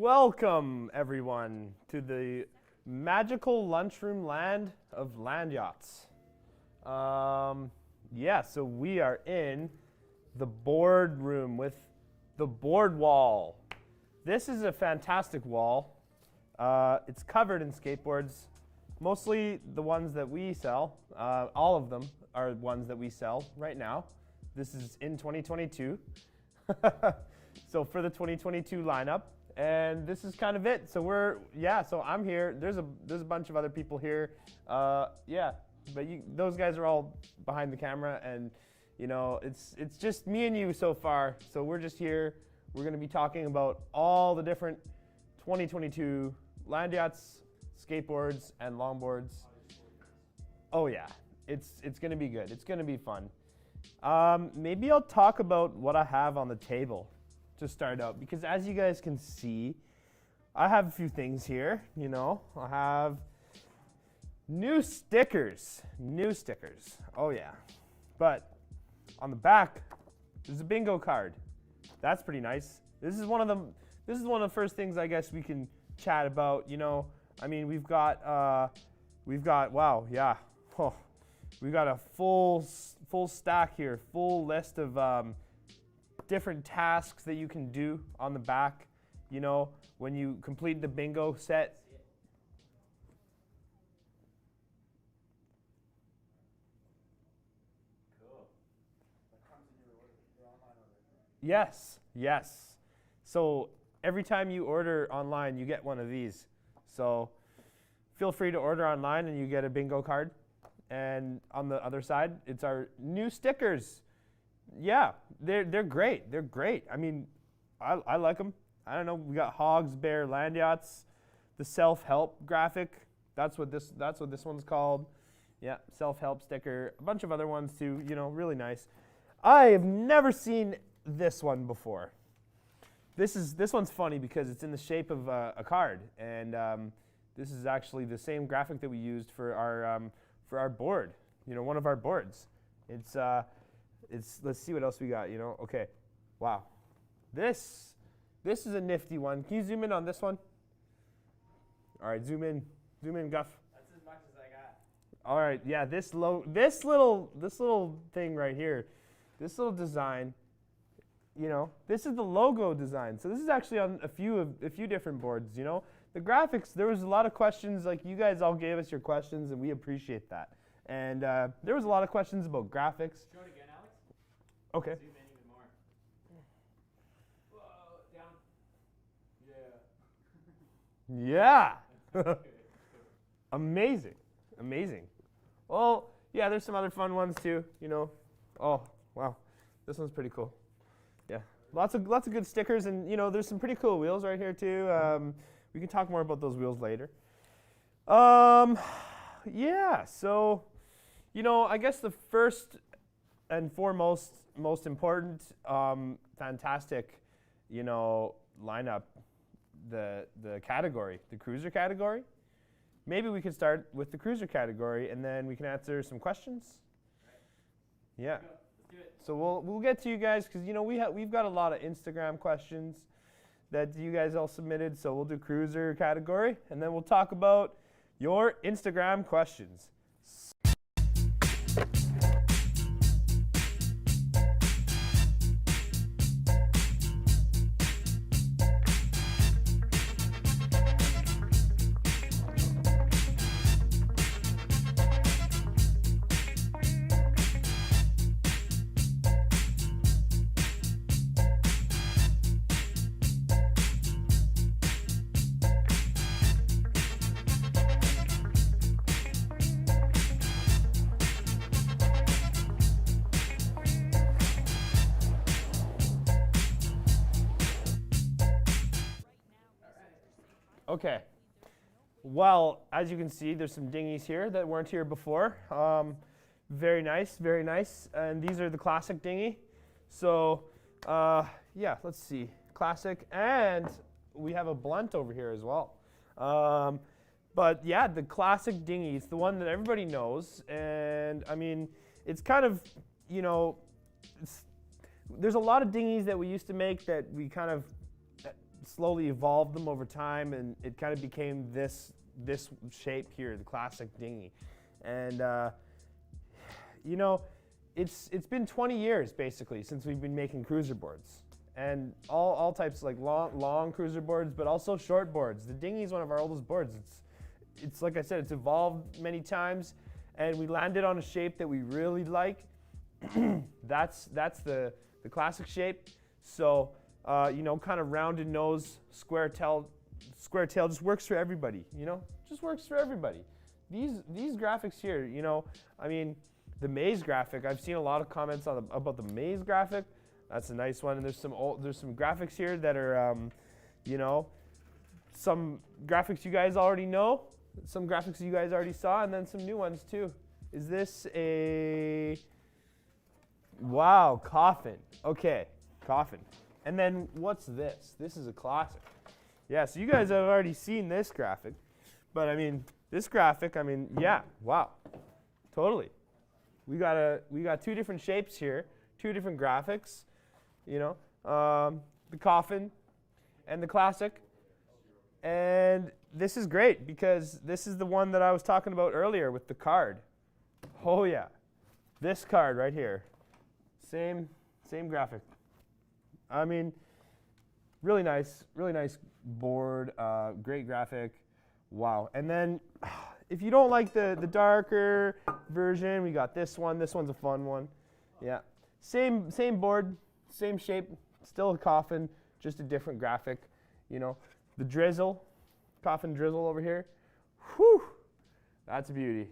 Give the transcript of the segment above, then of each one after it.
Welcome, everyone, to the magical lunchroom land of Landyachtz. Yeah, so we are in the board room with the board wall. This is a fantastic wall. It's covered in skateboards, mostly the ones that we sell. All of them are ones that we sell right now. This is in 2022. So for the 2022 lineup. And this is kind of it. So so I'm here. There's a bunch of other people here. Yeah, but those guys are all behind the camera, and you know, it's just me and you so far. So we're just here. We're going to be talking about all the different 2022 Landyachtz skateboards and longboards. Oh yeah, it's going to be good. It's going to be fun. Maybe I'll talk about what I have on the table to start out, because as you guys can see, I have a few things here. You know, I have new stickers. Oh yeah. But on the back, there's a bingo card. That's pretty nice. This is one of the first things I guess we can chat about. You know, I mean, we've got wow, yeah. Oh, we've got a full stack here, full list of different tasks that you can do on the back, you know, when you complete the bingo set. Cool. That comes in your online order. Yes. So every time you order online, you get one of these. So feel free to order online and you get a bingo card. And on the other side, it's our new stickers. Yeah, they're great. They're great. I mean, I like them. I don't know. We got Hawgs, Bear, Landyachtz, the self-help graphic. That's what this one's called. Yeah, self-help sticker. A bunch of other ones too. You know, really nice. I have never seen this one before. This one's funny because it's in the shape of a card, and this is actually the same graphic that we used for our board. You know, one of our boards. Let's see what else we got, you know. Okay, wow. This is a nifty one. Can you zoom in on this one? All right, zoom in, Guff. That's as much as I got. All right, yeah, this little thing right here, this little design, you know, this is the logo design. So this is actually on a few different boards, you know. The graphics, there was a lot of questions, like you guys all gave us your questions, and we appreciate that. And there was a lot of questions about graphics. Show it again, Alex. Okay. Zoom in even more. Whoa, down. Yeah. Amazing. Well, yeah, there's some other fun ones too, you know. Oh, wow. This one's pretty cool. Yeah. Lots of good stickers, and you know, there's some pretty cool wheels right here too. We can talk more about those wheels later. Yeah, so you know, I guess the first and foremost, most important, fantastic, you know, lineup, the category, the cruiser category. Maybe we could start with the cruiser category, and then we can answer some questions. Right. Yeah. Let's do it. So we'll get to you guys, because you know we've got a lot of Instagram questions that you guys all submitted. So we'll do cruiser category, and then we'll talk about your Instagram questions. Okay, well, as you can see, there's some dinghies here that weren't here before. Very nice, and these are the classic dinghy. So, yeah, let's see, classic, and we have a blunt over here as well. But yeah, the classic dinghy, it's the one that everybody knows, and I mean, it's kind of, you know, there's a lot of dinghies that we used to make that we kind of slowly evolved them over time, and it kind of became this shape here, the classic dinghy. And you know, it's been 20 years basically since we've been making cruiser boards, and all types, like long cruiser boards, but also short boards. The dinghy is one of our oldest boards. It's like I said, it's evolved many times, and we landed on a shape that we really like. That's the classic shape. So you know, kind of rounded nose, square tail just works for everybody. You know, just works for everybody. These graphics here, you know, I mean, the maze graphic. I've seen a lot of comments about the maze graphic. That's a nice one. And there's some graphics here that are, you know, some graphics you guys already know, some graphics you guys already saw, and then some new ones too. Is this a, wow, coffin? Okay, coffin. And then what's this? This is a classic. Yeah, so you guys have already seen this graphic, but I mean, this graphic, I mean, yeah, wow, totally. We got two different shapes here, two different graphics, you know, the coffin and the classic. And this is great because this is the one that I was talking about earlier with the card. Oh yeah, this card right here, same graphic. I mean, really nice board, great graphic, wow. And then if you don't like the darker version, we got this one. This one's a fun one. Yeah, same board, same shape, still a coffin, just a different graphic. You know, the drizzle, coffin drizzle over here. Whew, that's a beauty.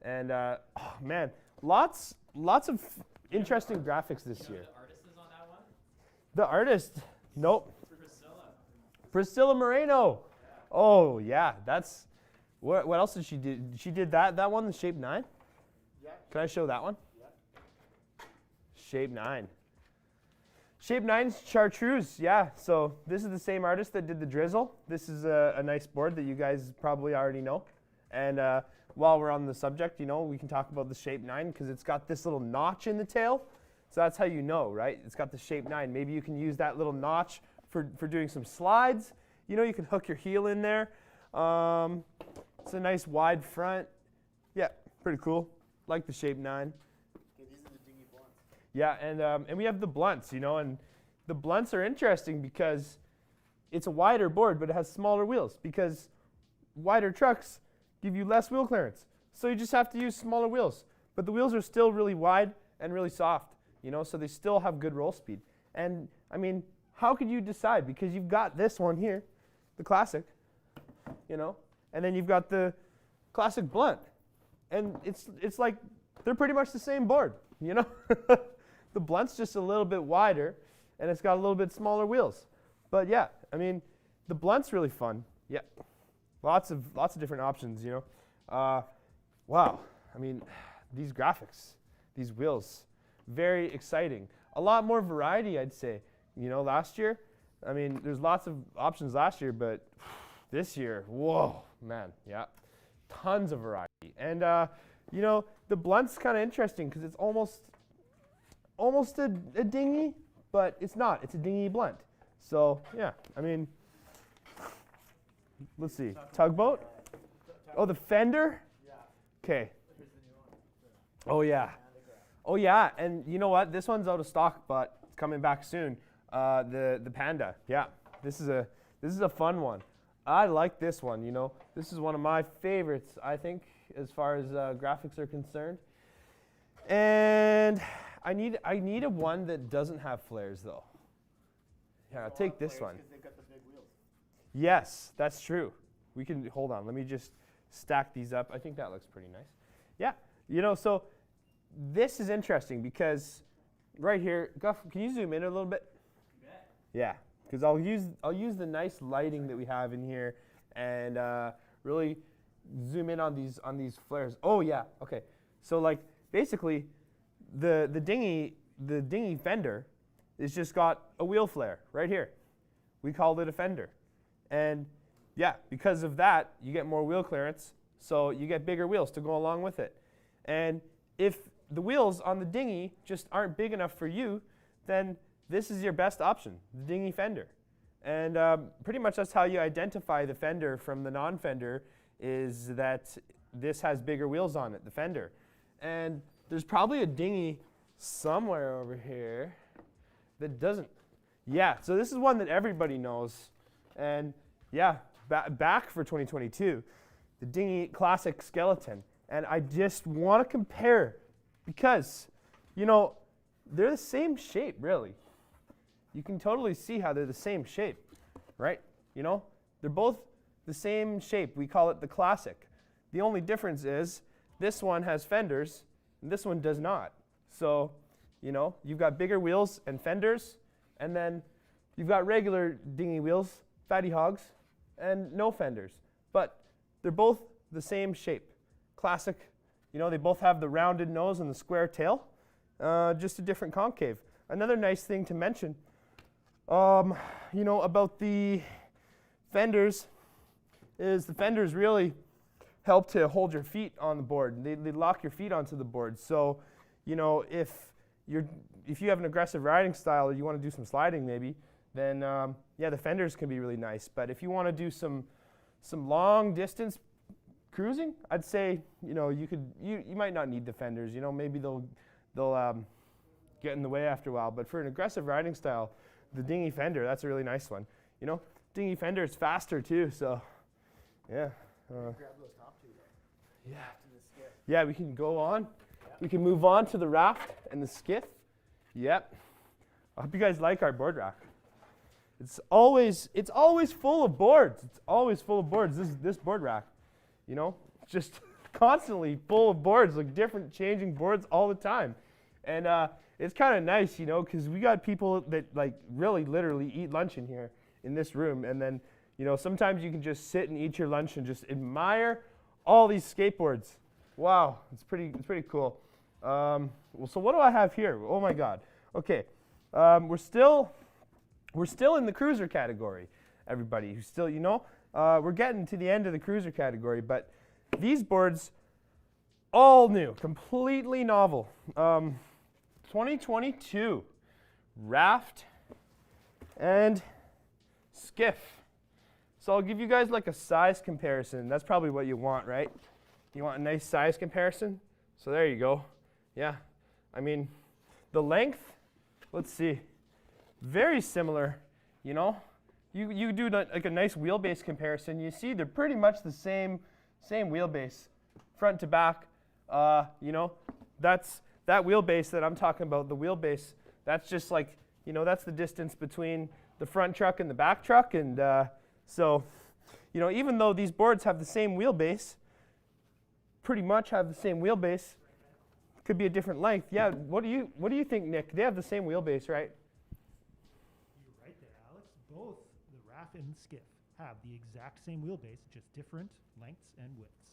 And oh man, lots of interesting graphics this year. The artist is on that one? The artist, nope. Priscilla Moreno. Yeah. Oh yeah, that's. What else did she do? She did that one, the Shape 9? Yeah. Can I show that one? Yeah. Shape 9. Shape 9's Chartreuse, yeah. So this is the same artist that did the drizzle. This is a nice board that you guys probably already know. And while we're on the subject, you know, we can talk about the Shape 9 because it's got this little notch in the tail. So that's how you know, right? It's got the Shape 9. Maybe you can use that little notch for doing some slides. You know, you can hook your heel in there. It's a nice wide front. Yeah, pretty cool. Like the Shape 9. Okay, these are the Dinghy Blunts. Yeah, and we have the blunts, you know, and the blunts are interesting because it's a wider board, but it has smaller wheels because wider trucks give you less wheel clearance. So you just have to use smaller wheels. But the wheels are still really wide and really soft, you know, so they still have good roll speed. And I mean, how could you decide? Because you've got this one here, the Classic, you know, and then you've got the Classic Blunt. And it's like they're pretty much the same board, you know? The Blunt's just a little bit wider, and it's got a little bit smaller wheels. But yeah, I mean, the Blunt's really fun. Yeah, lots of different options, you know? Wow, I mean, these graphics, these wheels, very exciting. A lot more variety, I'd say. You know, last year, I mean, there's lots of options last year, but this year, whoa, man, yeah, tons of variety. And you know, the Blunt's kind of interesting because it's almost a dinghy, but it's not. It's a Dinghy Blunt. So yeah, I mean, let's see, Tugboat. Oh, the fender. Yeah. Okay. Here's the new one. Oh yeah. Oh yeah, and you know what? This one's out of stock, but it's coming back soon. The Panda. Yeah, this is a fun one. I like this one. You know, this is one of my favorites, I think, as far as graphics are concerned. And I need a one that doesn't have flares though. Yeah, I'll take this one. They've got the big wheels. Yes, that's true. We can hold on. Let me just stack these up. I think that looks pretty nice. Yeah, you know, so this is interesting because right here, Guff, can you zoom in a little bit? You bet. Yeah, because I'll use the nice lighting that we have in here and really zoom in on these flares. Oh yeah, okay. So like basically, the dinghy fender is just got a wheel flare right here. We called it a fender, and yeah, because of that, you get more wheel clearance, so you get bigger wheels to go along with it. And if the wheels on the dinghy just aren't big enough for you, then this is your best option, the dinghy fender. And pretty much that's how you identify the fender from the non-fender, is that this has bigger wheels on it, the fender. And there's probably a dinghy somewhere over here that doesn't. Yeah, so this is one that everybody knows. And yeah, back for 2022, the Dinghy Classic skeleton. And I just want to compare because, you know, they're the same shape, really. You can totally see how they're the same shape, right? You know, they're both the same shape. We call it the Classic. The only difference is this one has fenders and this one does not. So, you know, you've got bigger wheels and fenders, and then you've got regular dinghy wheels, fatty hogs, and no fenders. But they're both the same shape. Classic, you know, they both have the rounded nose and the square tail, just a different concave. Another nice thing to mention, you know, about the fenders is the fenders really help to hold your feet on the board. They lock your feet onto the board. So, you know, if you have an aggressive riding style or you want to do some sliding maybe, then yeah, the fenders can be really nice. But if you want to do some long distance cruising, I'd say, you know, you might not need the fenders. You know, maybe they'll get in the way after a while. But for an aggressive riding style, the dinghy fender, that's a really nice one. You know, dinghy fender is faster too. So, yeah. Grab those top two though. Yeah. To the skiff. Yeah, we can go on. Yeah. We can move on to the raft and the skiff. Yep. I hope you guys like our board rack. It's always full of boards. It's always full of boards. This board rack, you know, just constantly full of boards, like different changing boards all the time. And it's kind of nice, you know, because we got people that like really literally eat lunch in here in this room. And then, you know, sometimes you can just sit and eat your lunch and just admire all these skateboards. Wow, it's pretty cool. Well, so what do I have here? Oh my God. Okay, we're still in the cruiser category. Everybody who's still, you know, we're getting to the end of the cruiser category, but these boards, all new, completely novel. 2022, Raft and Skiff. So I'll give you guys like a size comparison. That's probably what you want, right? You want a nice size comparison? So there you go. Yeah, I mean, the length, let's see, very similar, you know? You do like a nice wheelbase comparison. You see they're pretty much the same wheelbase, front to back. You know, that's that wheelbase that I'm talking about, the wheelbase, that's just like, you know, that's the distance between the front truck and the back truck. And so, you know, even though these boards have the same wheelbase, pretty much have the same wheelbase, could be a different length. Yeah, what do you think, Nick? They have the same wheelbase, right? You're right there, Alex. Both the Raft and the Skiff have the exact same wheelbase, just different lengths and widths.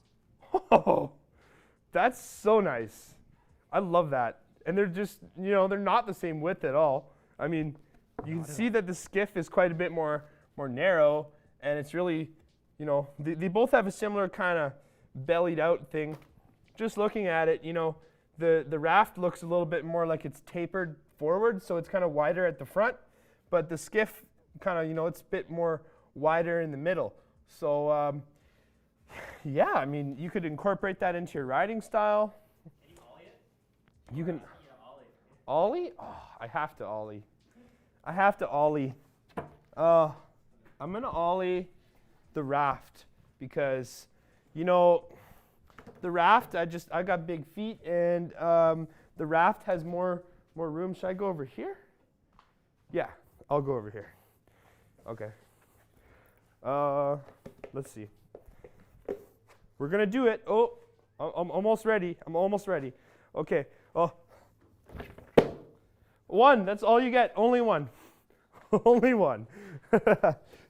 Oh, that's so nice. I love that. And they're just, you know, they're not the same width at all. I mean, you can see that the Skiff is quite a bit more narrow, and it's really, you know, they both have a similar kind of bellied out thing. Just looking at it, you know, the Raft looks a little bit more like it's tapered forward, so it's kind of wider at the front, but the Skiff kind of, you know, it's a bit more wider in the middle. So, yeah, I mean, you could incorporate that into your riding style. Can you ollie it? You can Ollie. ollie? Oh, I have to ollie. I have to ollie. I'm gonna ollie the Raft because, you know, the Raft, I got big feet, and the Raft has more room. Should I go over here? Yeah, I'll go over here. Okay. Let's see. We're gonna do it. Oh, I'm almost ready. I'm almost ready. Okay. Oh. One, that's all you get. Only one. Only one.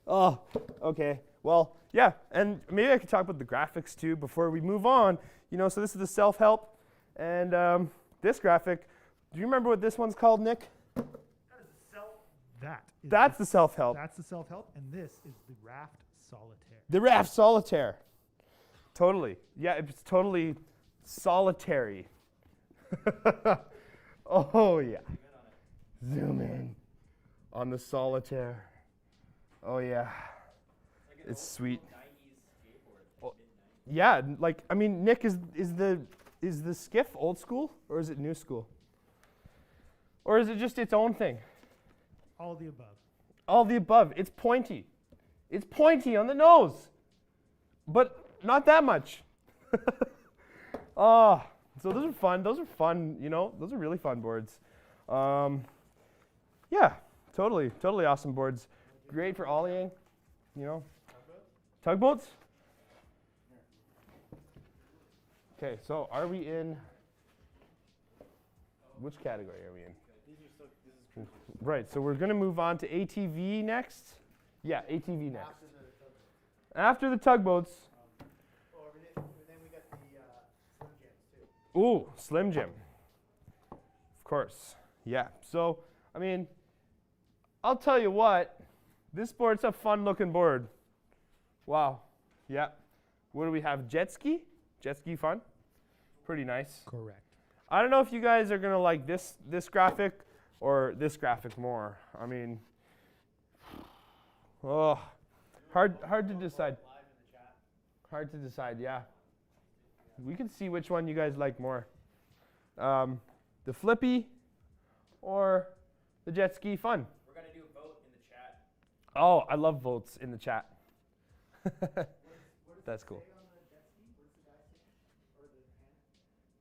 Oh, okay. Well, yeah, and maybe I could talk about the graphics too before we move on. You know, so this is the self-help, and this graphic, do you remember what this one's called, Nick? That's the self-help. That's the self-help, and this is the Raft Solitaire. The Raft Solitaire. Totally. Yeah, it's totally solitary. Oh, yeah. Zoom in on the Solitaire. Oh yeah, it's sweet. 90s skateboard. Yeah, like I mean, Nick, is the Skiff old school or is it new school? Or is it just its own thing? All the above. All the above. It's pointy. It's pointy on the nose, but not that much. Oh, so those are fun. Those are fun. You know, those are really fun boards. Yeah, totally awesome boards. Great for ollieing. You know, tugboats. Okay, so are we in? Which category are we in? Right, so we're going to move on to ATV next. Yeah, ATV next. After the tugboats. And then we got the SlimJims too. Ooh, SlimJim. Of course. Yeah. So, I mean, I'll tell you what. This board's a fun-looking board. Wow. Yeah. What do we have? Jet ski? Jet ski fun? Pretty nice. Correct. I don't know if you guys are going to like this graphic or this graphic more. I mean, oh, hard to decide. Hard to decide, yeah. We can see which one you guys like more. The flippy or the jet ski fun. We're going to do a vote in the chat. Oh, I love votes in the chat. That's cool.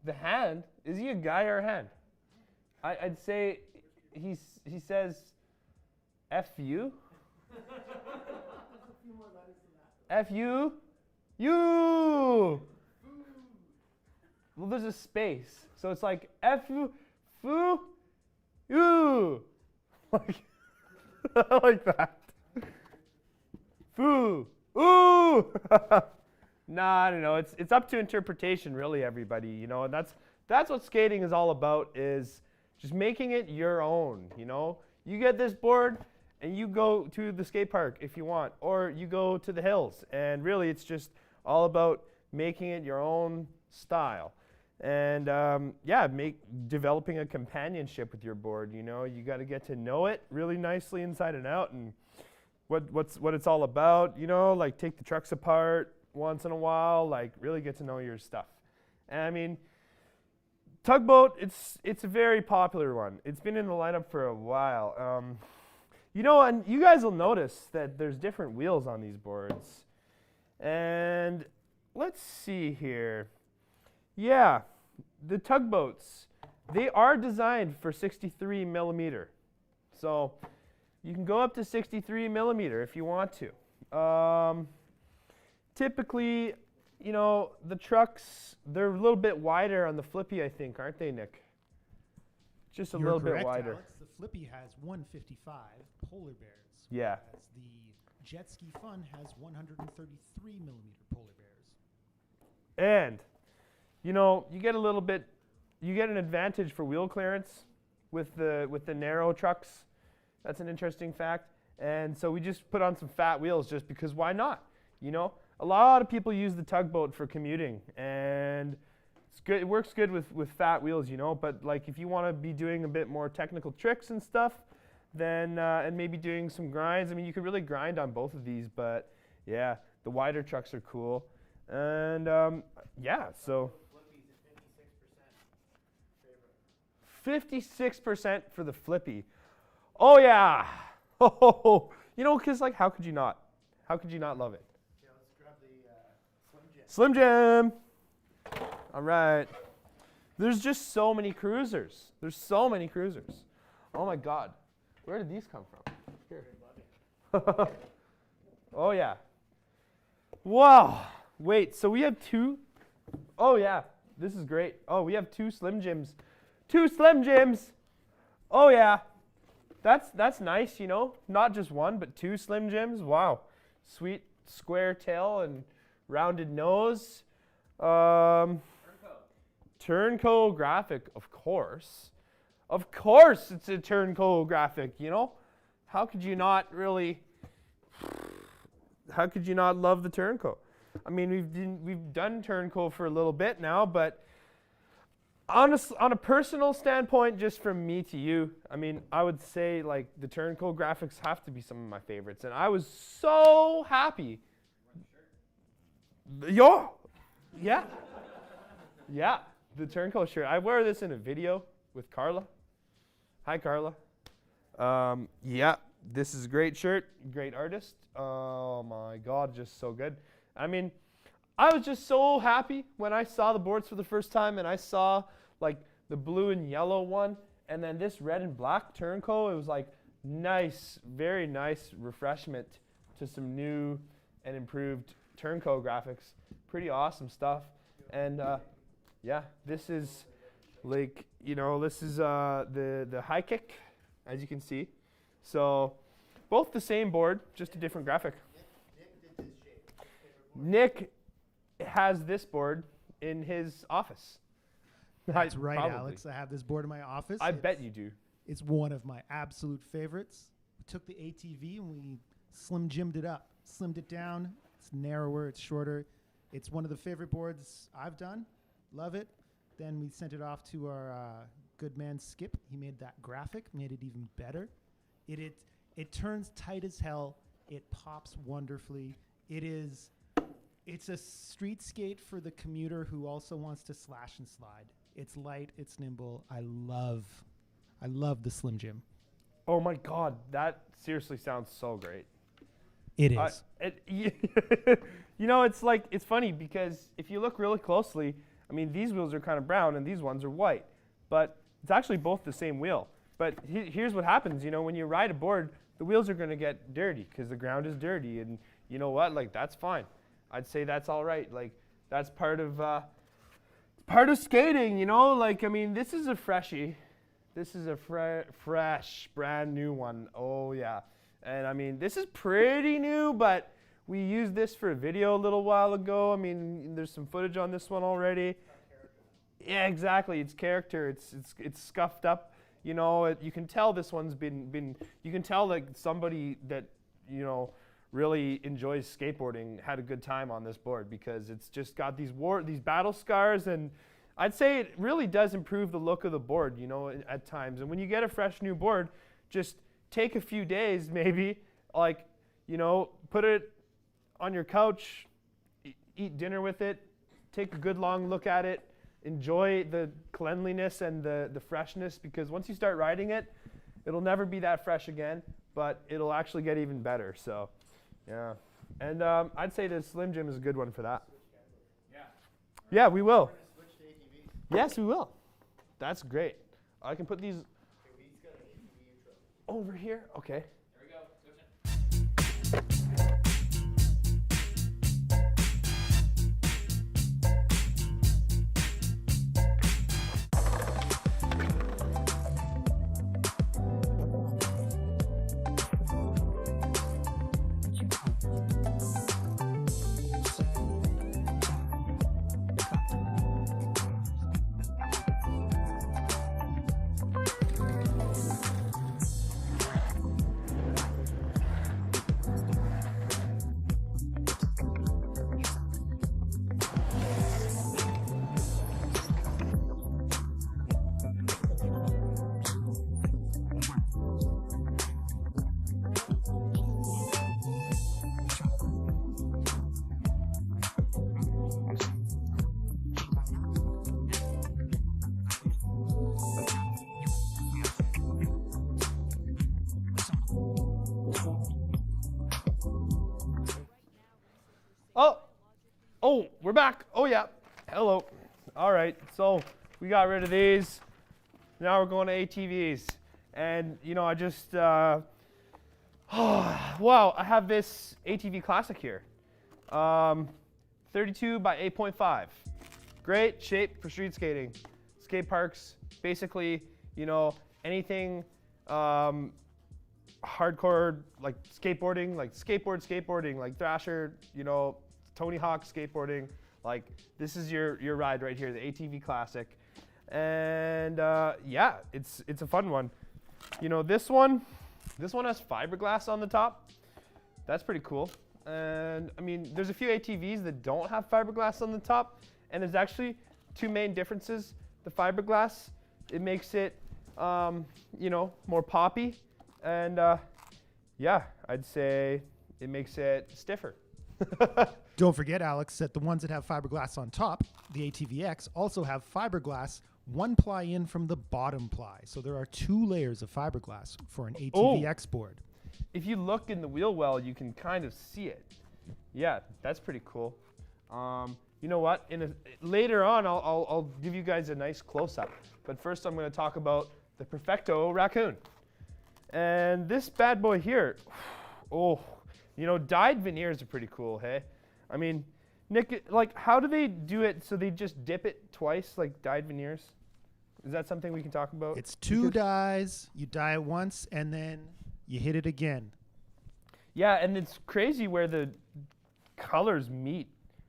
The hand? Is he a guy or a hand? I'd say he says F you. F you. You. Well, there's a space. So it's like F you, foo, you. Like, I like that. Foo. Ooh. Nah, I don't know. It's up to interpretation, really, everybody. You know, and that's what skating is all about, is just making it your own. You know, you get this board and you go to the skate park if you want, or you go to the hills, and really, it's just all about making it your own style. And yeah, developing a companionship with your board. You know, you got to get to know it really nicely inside and out, and what it's all about. You know, like take the trucks apart once in a while, like really get to know your stuff. And I mean, tugboat, it's a very popular one. It's been in the lineup for a while. You know, and you guys will notice that there's different wheels on these boards. And let's see here. Yeah, the tugboats, they are designed for 63 millimeter. So you can go up to 63 millimeter if you want to. Typically, you know, the trucks, they're a little bit wider on the flippy, I think, aren't they, Nick? Just a little bit wider. Alex. The flippy has 155 polar bears. Yeah. Whereas the jet ski fun has 133 millimeter polar bears. And, you know, you get an advantage for wheel clearance with the narrow trucks. That's an interesting fact. And so we just put on some fat wheels just because why not? You know, a lot of people use the tugboat for commuting, and it's good. It works good with fat wheels, you know. But like if you want to be doing a bit more technical tricks and stuff, then and maybe doing some grinds. I mean, you could really grind on both of these, but yeah, the wider trucks are cool. And yeah, so 56% for the flippy. Oh yeah. Oh, you know, because like, how could you not? How could you not love it? Yeah, let's grab the SlimJim. All right. There's just so many cruisers. There's so many cruisers. Oh my God. Where did these come from? Here. Oh yeah. Wow. Wait, so we have two? Oh yeah. This is great. Oh, we have two SlimJims. Two SlimJims. Oh yeah. That's nice, you know. Not just one, but two SlimJims. Wow. Sweet square tail and rounded nose. Turnco graphic, of course. Of course it's a Turnco graphic, you know. How could you not love the Turnco? I mean, we've done Turnco for a little bit now, but Honestly, on a personal standpoint, just from me to you, I mean, I would say like the turncoat graphics have to be some of my favorites, and I was so happy. Yo, yeah, yeah, the turncoat shirt. I wear this in a video with Carla. Hi, Carla. Yeah, this is a great shirt, great artist. Oh my God, just so good. I mean, I was just so happy when I saw the boards for the first time, and I saw like the blue and yellow one, and then this red and black turncoat. It was like nice, very nice refreshment to some new and improved turncoat graphics. Pretty awesome stuff. And yeah, this is like, you know, this is the high kick, as you can see. So both the same board, just a different graphic. Nick has this board in his office. That's right, Probably. Alex. I have this board in my office. I bet you do. It's one of my absolute favorites. We took the ATV and we SlimJimmed it up, slimmed it down. It's narrower, it's shorter. It's one of the favorite boards I've done. Love it. Then we sent it off to our good man Skip. He made that graphic, made it even better. It turns tight as hell. It pops wonderfully. It's a street skate for the commuter who also wants to slash and slide. It's light, it's nimble. I love the SlimJim. Oh my God, that seriously sounds so great. It is. You know, it's like, it's funny because if you look really closely, I mean, these wheels are kind of brown and these ones are white, but it's actually both the same wheel. But here's what happens, you know, when you ride a board, the wheels are going to get dirty because the ground is dirty, and you know what? Like, that's fine. I'd say that's all right. Like, that's part of skating, you know? Like, I mean, this is a freshie. This is a fresh, brand new one. Oh, yeah. And I mean, this is pretty new, but we used this for a video a little while ago. I mean, there's some footage on this one already. Yeah, exactly. It's character. It's scuffed up. You know, you can tell this one's been. You can tell like somebody that, you know, really enjoys skateboarding had a good time on this board, because it's just got these battle scars, and I'd say it really does improve the look of the board, you know, at times. And when you get a fresh new board, just take a few days, maybe, like, you know, put it on your couch, eat dinner with it, take a good long look at it, enjoy the cleanliness and the freshness, because once you start riding it, it'll never be that fresh again, but it'll actually get even better. So, yeah. And I'd say the SlimJim is a good one for that. Yeah, we will. Yes, we will. That's great. I can put these over here. Okay. There we go. Oh, we're back. Oh, yeah. Hello. All right. So we got rid of these. Now we're going to ATVs. And, you know, I just, wow, I have this ATV Classic here. 32 by 8.5. Great shape for street skating. Skate parks, basically, you know, anything hardcore, like skateboarding, like skateboarding, like Thrasher, you know, Tony Hawk skateboarding. Like, this is your ride right here, the ATV Classic. And yeah, it's a fun one. You know, this one has fiberglass on the top. That's pretty cool. And I mean, there's a few ATVs that don't have fiberglass on the top, and there's actually two main differences the fiberglass. It makes it, you know, more poppy. And yeah, I'd say it makes it stiffer. Don't forget, Alex, that the ones that have fiberglass on top, the ATV-X, also have fiberglass one ply in from the bottom ply. So there are 2 layers of fiberglass for an ATV-X board. If you look in the wheel well, you can kind of see it. Yeah, that's pretty cool. You know what? Later on, I'll give you guys a nice close-up. But first, I'm going to talk about the Perfecto raccoon. And this bad boy here, oh, you know, dyed veneers are pretty cool, hey? I mean, Nick, like, how do they do it so they just dip it twice, like dyed veneers? Is that something we can talk about? It's 2 dyes. You dye it once, and then you hit it again. Yeah, and it's crazy where the colors meet,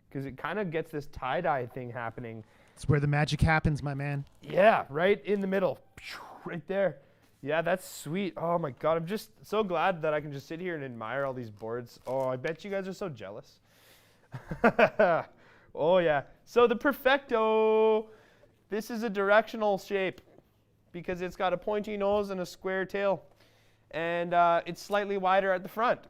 because it kind of gets this tie-dye thing happening. It's where the magic happens, my man. Yeah, right in the middle, right there. Yeah, that's sweet. Oh my God, I'm just so glad that I can just sit here and admire all these boards. Oh, I bet you guys are so jealous. Oh yeah. So the Perfecto, this is a directional shape because it's got a pointy nose and a square tail. And it's slightly wider at the front.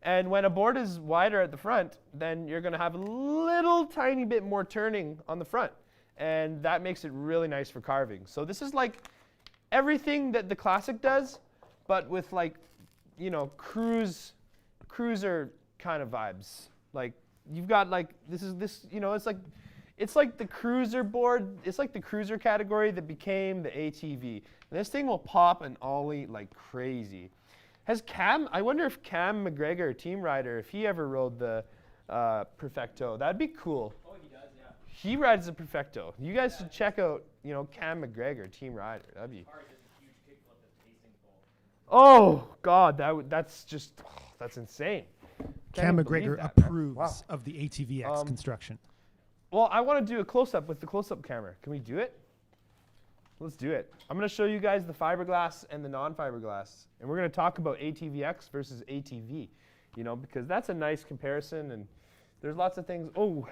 And when a board is wider at the front, then you're going to have a little tiny bit more turning on the front. And that makes it really nice for carving. So this is like everything that the Classic does, but with like, you know, cruiser kind of vibes. Like you've got like, you know, it's like the cruiser board. It's like the cruiser category that became the ATV. And this thing will pop and ollie like crazy. I wonder if Cam McGregor, team rider, if he ever rode the Perfecto. That'd be cool. Oh, he does, yeah. He rides the Perfecto. You guys should check out, you know, Cam McGregor, team rider. That'd be. Oh God, that's just that's insane. Cam Can't believe McGregor that, man. approves Wow. of the ATV-X construction. Well, I want to do a close-up with the close-up camera. Can we do it? Let's do it. I'm going to show you guys the fiberglass and the non-fiberglass. And we're going to talk about ATV-X versus ATV, you know, because that's a nice comparison. And there's lots of things. Oh,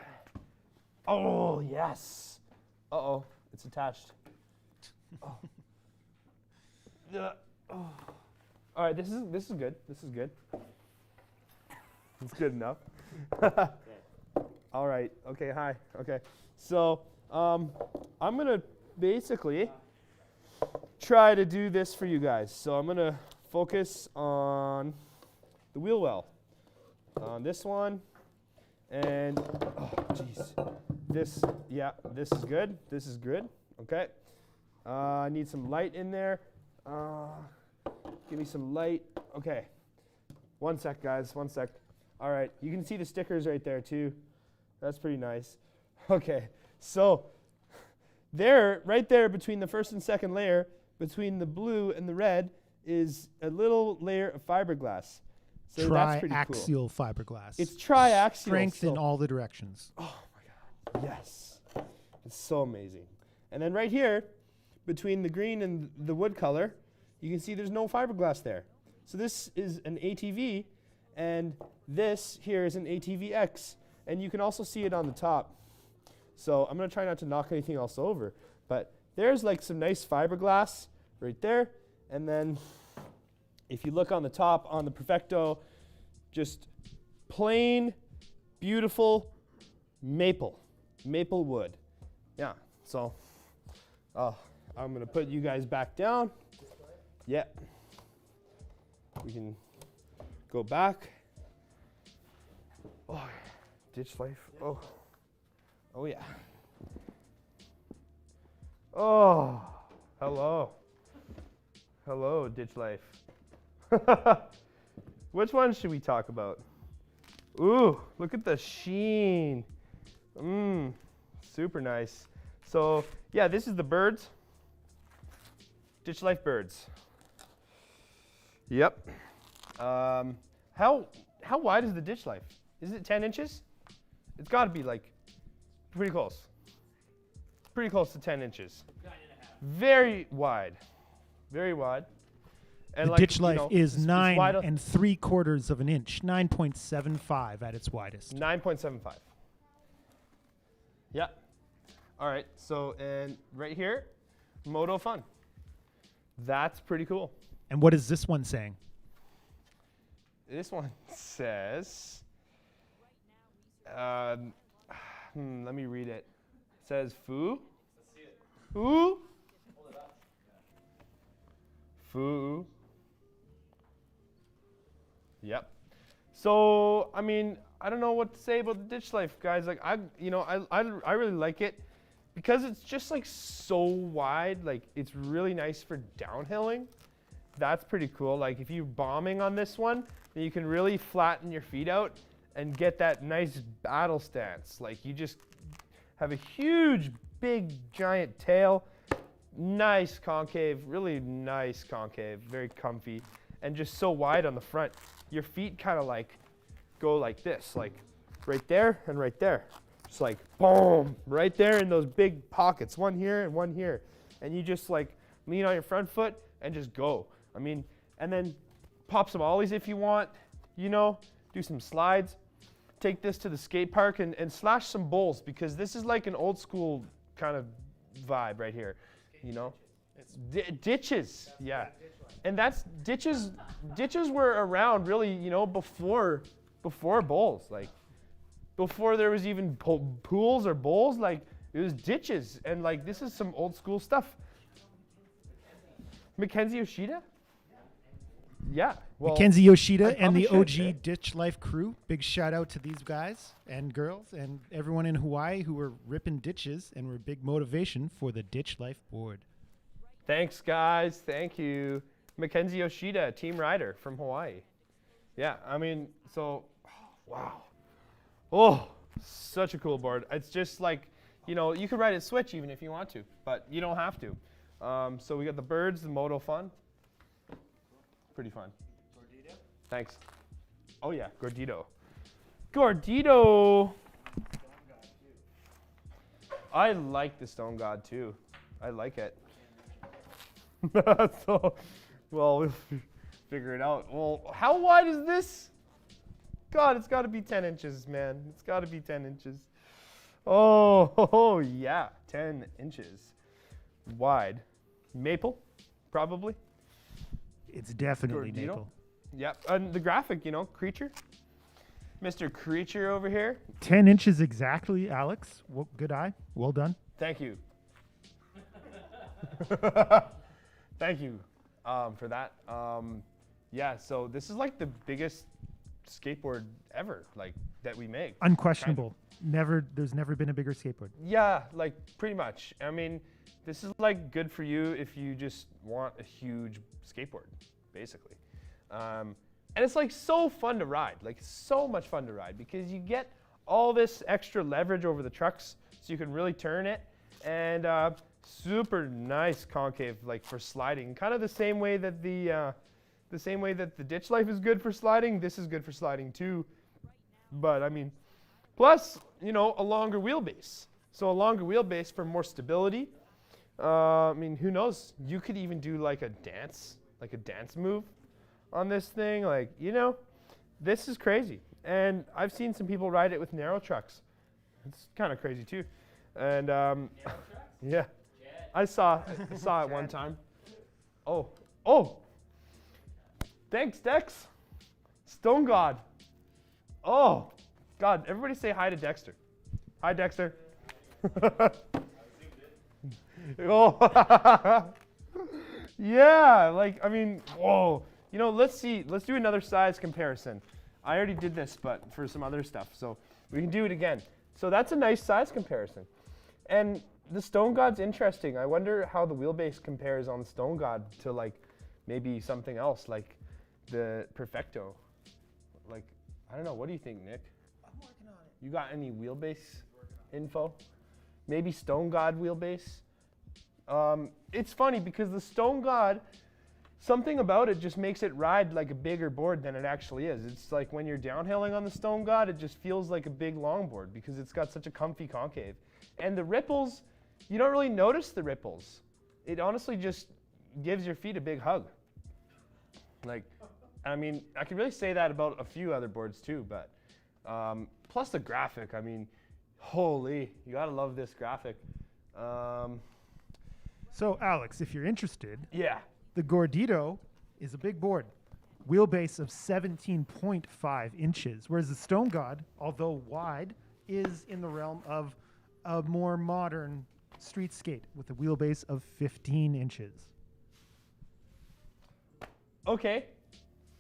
oh yes. Uh-oh, it's attached. Oh. Oh. All right, this is good. This is good. It's good enough. All right. Okay. Hi. Okay. So I'm gonna basically try to do this for you guys. So I'm gonna focus on the wheel well, on this one, and oh jeez, this is good. This is good. Okay. I need some light in there. Give me some light. Okay. One sec, guys. One sec. All right. You can see the stickers right there too. That's pretty nice. Okay, so right there between the first and second layer, between the blue and the red, is a little layer of fiberglass. So that's pretty cool. Triaxial fiberglass. It's triaxial. Strength in all the directions. Oh my God, yes. It's so amazing. And then right here, between the green and the wood color, you can see there's no fiberglass there. So this is an ATV, and this here is an ATV-X. And you can also see it on the top. So I'm going to try not to knock anything else over. But there's like some nice fiberglass right there. And then if you look on the top on the Perfecto, just plain, beautiful maple wood. Yeah, so I'm going to put you guys back down. Yeah. We can go back. Oh, ditch life. Oh. Oh yeah. Oh, hello. Hello, ditch life. Which one should we talk about? Ooh, look at the sheen. Super nice. So yeah, this is the birds. Ditch life birds. Yep. How wide is the ditch life? Is it 10 inches? It's got to be like pretty close. Pretty close to 10 inches. 9.5. Very wide. Very wide. And the like, ditch life is it's 9 wide 3/4 of an inch, 9.75 at its widest. 9.75. Yeah. All right, so and right here, Moto Fun. That's pretty cool. And what is this one saying? This one says, let me read it. It says foo. Let's see it. Foo. Hold it up. Foo. Yep. So, I mean, I don't know what to say about the ditch life, guys. Like, I really like it because it's just like so wide. Like, it's really nice for downhilling. That's pretty cool. Like, if you're bombing on this one, then you can really flatten your feet out and get that nice battle stance. Like, you just have a huge, big, giant tail. Nice concave, really nice concave, very comfy, and just so wide on the front. Your feet kind of like go like this, like right there and right there. Just like boom, right there in those big pockets, one here and one here. And you just like lean on your front foot and just go. I mean, and then pop some ollies if you want, you know, do some slides. Take this to the skate park and slash some bowls because this is like an old school kind of vibe right here, you know. Ditches, yeah. And that's ditches were around really, you know, before bowls. Like, before there was even pools or bowls, like, it was ditches. And, like, this is some old school stuff. Mackenzie Yoshida? Yeah. Well, Mackenzie Yoshida and probably the should, OG yeah. Ditch Life crew. Big shout out to these guys and girls and everyone in Hawaii who were ripping ditches and were big motivation for the Ditch Life board. Thanks, guys. Thank you. Mackenzie Yoshida, team rider from Hawaii. Yeah, I mean, so, wow. Oh, such a cool board. It's just like, you know, you could ride it switch even if you want to, but you don't have to. So we got the birds, the Moto Fun. Pretty fun. Gordito? Thanks. Oh yeah, Gordito. Gordito! Stone God, too. I like the Stone God too. I like it. So, well, we'll figure it out. Well, how wide is this? God, it's got to be 10 inches, man. It's got to be 10 inches. Oh, yeah, 10 inches wide. Maple, probably. It's definitely Gordito? maple. Yep, and the graphic, you know, Creature. Mr. Creature over here. 10 inches exactly, Alex. Well, good eye. Well done. Thank you. Thank you for that. Yeah, so this is like the biggest skateboard ever, like that we make. Unquestionable. There's never been a bigger skateboard. Yeah, like pretty much. I mean, this is like good for you if you just want a huge skateboard, basically. And it's like so fun to ride, like so much fun to ride because you get all this extra leverage over the trucks so you can really turn it. And super nice concave, like for sliding. Kind of the same way that the Ditch Life is good for sliding. This is good for sliding too. But I mean, plus, you know, a longer wheelbase. So a longer wheelbase for more stability. I mean, who knows? You could even do like a dance move on this thing. Like, you know, this is crazy. And I've seen some people ride it with narrow trucks. It's kind of crazy too. And yeah, I saw it one time. Oh, thanks, Dex. Stone God. Oh, God, everybody say hi to Dexter. Hi, Dexter. Oh, yeah, like, I mean, whoa. You know, let's do another size comparison. I already did this, but for some other stuff, so we can do it again. So that's a nice size comparison. And the Stone God's interesting. I wonder how the wheelbase compares on the Stone God to like maybe something else, like the Perfecto. Like, I don't know, what do you think, Nick? I'm working on it. You got any wheelbase info? Maybe Stone God wheelbase? It's funny because the Stone God, something about it just makes it ride like a bigger board than it actually is. It's like when you're downhilling on the Stone God, it just feels like a big longboard because it's got such a comfy concave. And the ripples, you don't really notice the ripples. It honestly just gives your feet a big hug. Like, I mean, I could really say that about a few other boards too, but plus the graphic, I mean, holy, you gotta love this graphic. So, Alex, if you're interested, Yeah. the Gordito is a big board, wheelbase of 17.5 inches, whereas the Stone God, although wide, is in the realm of a more modern street skate with a wheelbase of 15 inches. Okay.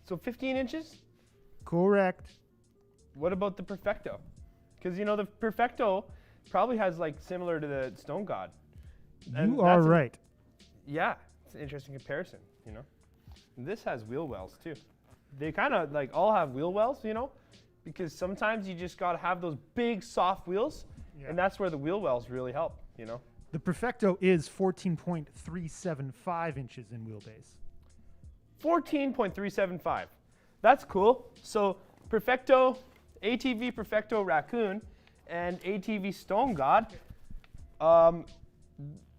So 15 inches? Correct. What about the Perfecto? Because, you know, the Perfecto probably has, like, similar to the Stone God. And You are that's right. Yeah. It's an interesting comparison, you know. And this has wheel wells, too. They kind of, like, all have wheel wells, you know, because sometimes you just got to have those big, soft wheels, and that's where the wheel wells really help, you know. The Perfecto is 14.375 inches in wheelbase. 14.375. That's cool. So Perfecto, ATV Perfecto Raccoon, and ATV Stone God.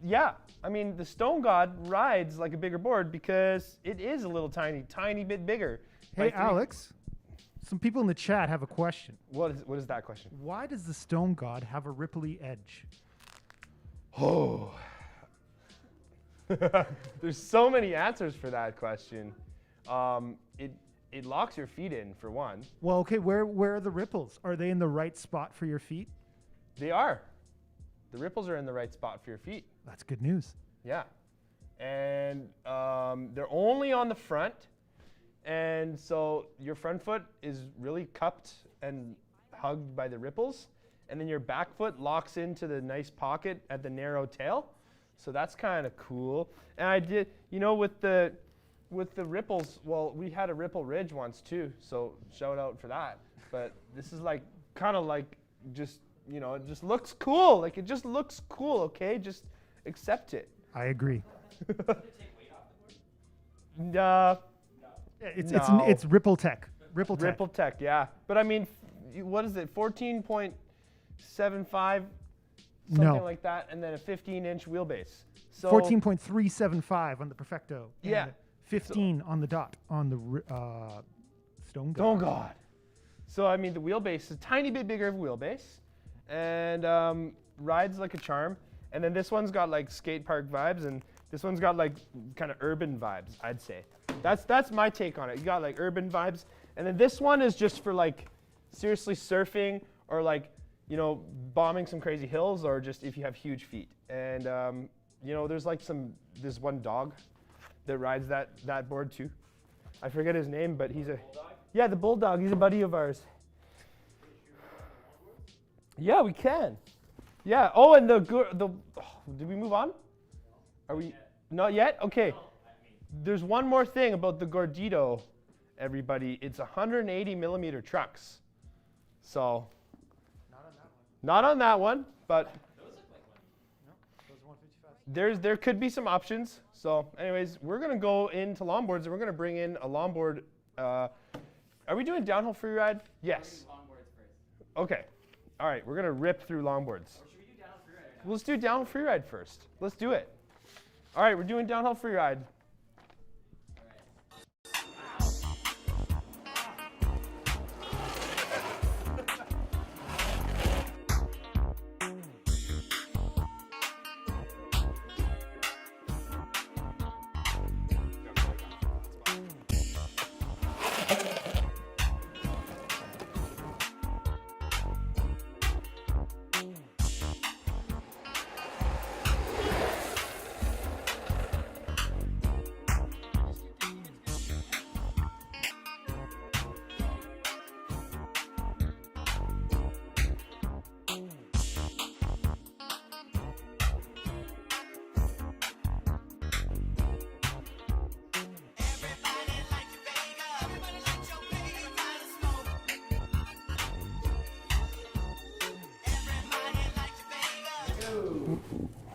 Yeah, I mean, the Stone God rides like a bigger board because it is a little tiny bit bigger. Hey, Alex, some people in the chat have a question. What is that question? Why does the Stone God have a ripply edge? Oh. There's so many answers for that question. It locks your feet in, for one. Well, okay, where are the ripples? Are they in the right spot for your feet? They are. The ripples are in the right spot for your feet. That's good news. Yeah. And they're only on the front. And so your front foot is really cupped and hugged by the ripples. And then your back foot locks into the nice pocket at the narrow tail. So that's kind of cool. And I did, you know, with the ripples, well, we had a ripple ridge once too. So shout out for that. But this is like, kind of like just, you know, it just looks cool. Like it just looks cool, okay? Just accept it. I agree. No. It's Ripple Tech. Ripple Tech. Ripple Tech, yeah. But I mean, what is it? 14.75, something like that, and then a 15-inch wheelbase. So 14.375 on the Perfecto. Yeah. And 15 on the dot on the Stone God. Oh God. So I mean, the wheelbase is a tiny bit bigger of a wheelbase, and rides like a charm. And then this one's got like skate park vibes, and this one's got like kind of urban vibes, I'd say. That's my take on it. You got like urban vibes, and then this one is just for like seriously surfing or like, you know, bombing some crazy hills, or just if you have huge feet. And you know, there's like this one dog that rides that board too. I forget his name, but he's the bulldog. He's a buddy of ours. Yeah, we can. Yeah. Oh, and did we move on? Are we not yet? Okay. There's one more thing about the Gordito, everybody. It's 180 millimeter trucks. So. Not on that one, but there could be some options. So, anyways, we're gonna go into longboards, and we're gonna bring in a longboard. Are we doing downhill freeride? Yes. Longboards first. Okay. All right. We're gonna rip through longboards. Or should we do downhill freeride right now? Let's do downhill freeride first. Let's do it. All right. We're doing downhill freeride.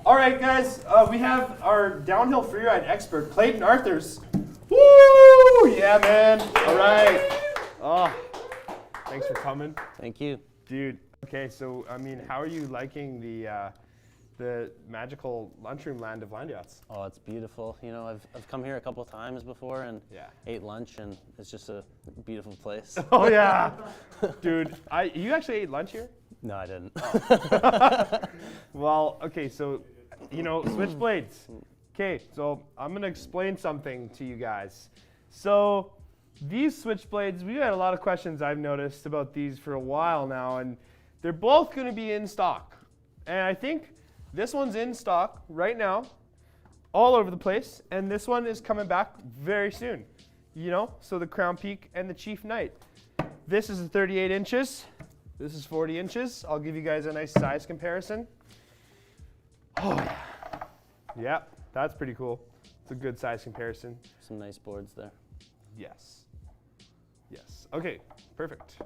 All right, guys, we have our downhill freeride expert, Clayton Arthurs. Woo! Yeah, man. All right. Oh, thanks for coming. Thank you. Dude, okay, so, I mean, how are you liking the magical lunchroom land of Landyachtz? Oh, it's beautiful. You know, I've come here a couple of times before and ate lunch, and it's just a beautiful place. Oh, yeah. Dude, you actually ate lunch here? No, I didn't. Well, okay, so, Switchblades. Okay, so I'm going to explain something to you guys. So these Switchblades, we've had a lot of questions I've noticed about these for a while now, and they're both going to be in stock. And I think this one's in stock right now, all over the place, and this one is coming back very soon. So the Crown Peak and the Chief Knight. This is 38 inches. This is 40 inches. I'll give you guys a nice size comparison. Oh, yeah, that's pretty cool. It's a good size comparison. Some nice boards there. Yes. Yes. Okay, perfect.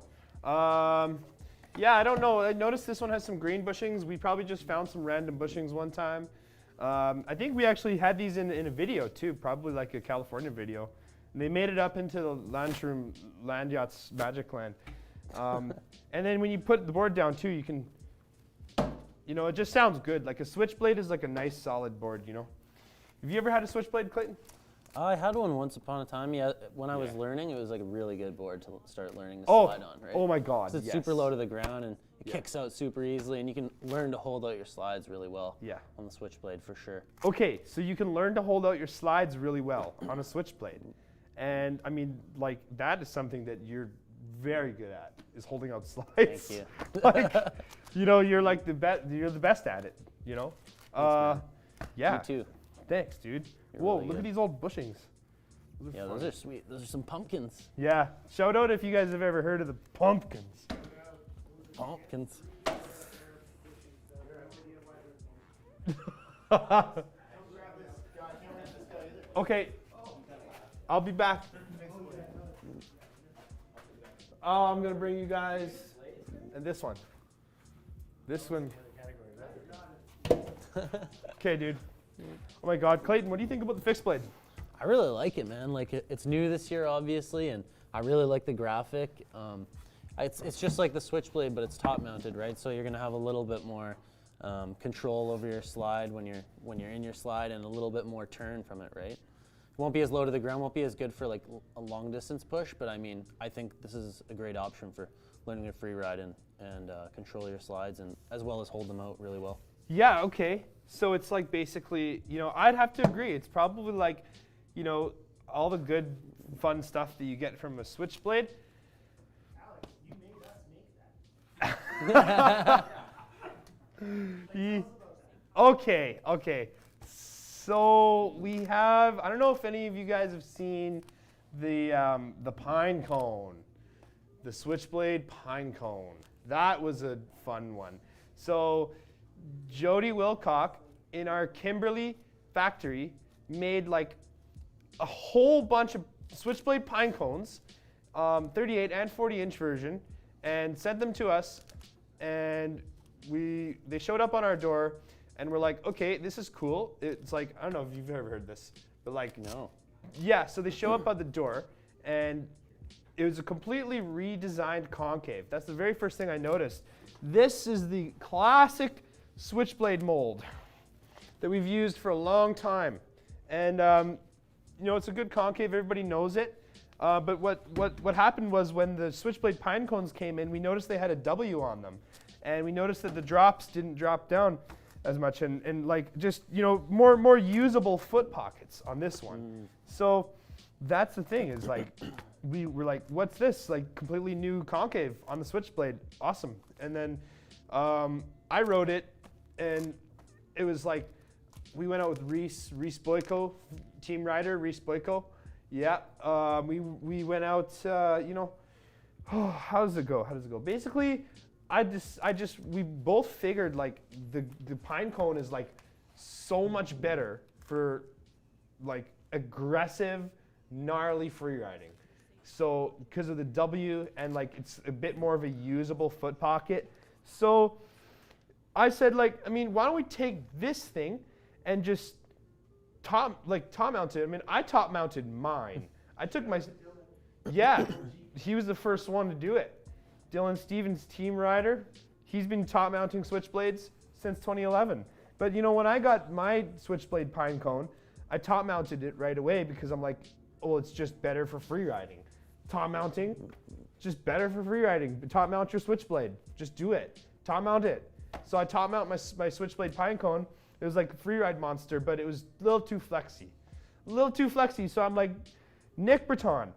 Yeah, I don't know. I noticed this one has some green bushings. We probably just found some random bushings one time. I think we actually had these in a video too, probably like a California video. And they made it up into the Landyachtz Magic Land. And then when you put the board down too, you can, it just sounds good. Like a Switchblade is like a nice solid board, Have you ever had a Switchblade, Clayton? I had one once upon a time. Yeah, when I was learning, it was like a really good board to start learning to Oh, slide on, right? oh my God, So it's yes. super low to the ground and it kicks out super easily, and you can learn to hold out your slides really well. Yeah. On the Switchblade for sure. Okay, so you can learn to hold out your slides really well on a Switchblade. And I mean, like, that is something that you're very good at, is holding out slides. Thank you. Like, you're like you're the best at it, Thanks, yeah. You too. Thanks, dude. You're Whoa, really look at good. these old bushings. Yeah, those are sweet. Those are some pumpkins. Yeah, shout out if you guys have ever heard of the pumpkins. Pumpkins. Okay, I'll be back. Oh, I'm gonna bring you guys, and this one. This one. Okay, dude. Oh my God, Clayton, what do you think about the FixedBlade? I really like it, man. Like it's new this year, obviously, and I really like the graphic. It's just like the Switchblade, but it's top mounted, right? So you're gonna have a little bit more control over your slide when you're in your slide, and a little bit more turn from it, right? It won't be as low to the ground, won't be as good for like a long distance push, but I mean, I think this is a great option for learning to freeride and control your slides, and as well as hold them out really well. Yeah, okay. So it's like basically, I'd have to agree. It's probably like, all the good, fun stuff that you get from a Switchblade. Alex, you made us make that. Okay. So we have, I don't know if any of you guys have seen the pine cone, the Switchblade pine cone. That was a fun one. So Jody Wilcock in our Kimberly factory made like a whole bunch of Switchblade pine cones, 38 and 40-inch version, and sent them to us. And they showed up on our door, and we're like, okay, this is cool. It's like, I don't know if you've ever heard this, but like, No. yeah, so they show up at the door, and it was a completely redesigned concave. That's the very first thing I noticed. This is the classic Switchblade mold that we've used for a long time. And it's a good concave, everybody knows it. But what happened was when the Switchblade pine cones came in, we noticed they had a W on them. And we noticed that the drops didn't drop down as much, and like just, more usable foot pockets on this one. So that's the thing, is like, we were like, what's this? Like completely new concave on the Switchblade, awesome. And then I wrote it, and it was like, we went out with Reese Boyko, team rider, Reese Boyko. Yeah, we went out, how does it go? Basically, we both figured like the pine cone is like so much better for like aggressive, gnarly free riding. So because of the W, and like it's a bit more of a usable foot pocket. So I said, like, I mean, why don't we take this thing and just top mount it? I mean, I top mounted mine. I took my, yeah, he was the first one to do it. Dylan Stevens, team rider, he's been top mounting Switchblades since 2011. But when I got my Switchblade pine cone, I top mounted it right away because I'm like, oh, it's just better for free riding. Top mounting, just better for free riding. Top mount your Switchblade, just do it. top mount it. So I top mount my Switchblade pine cone. It was like a Freeride monster, but it was a little too flexy. So I'm like, Nick Breton,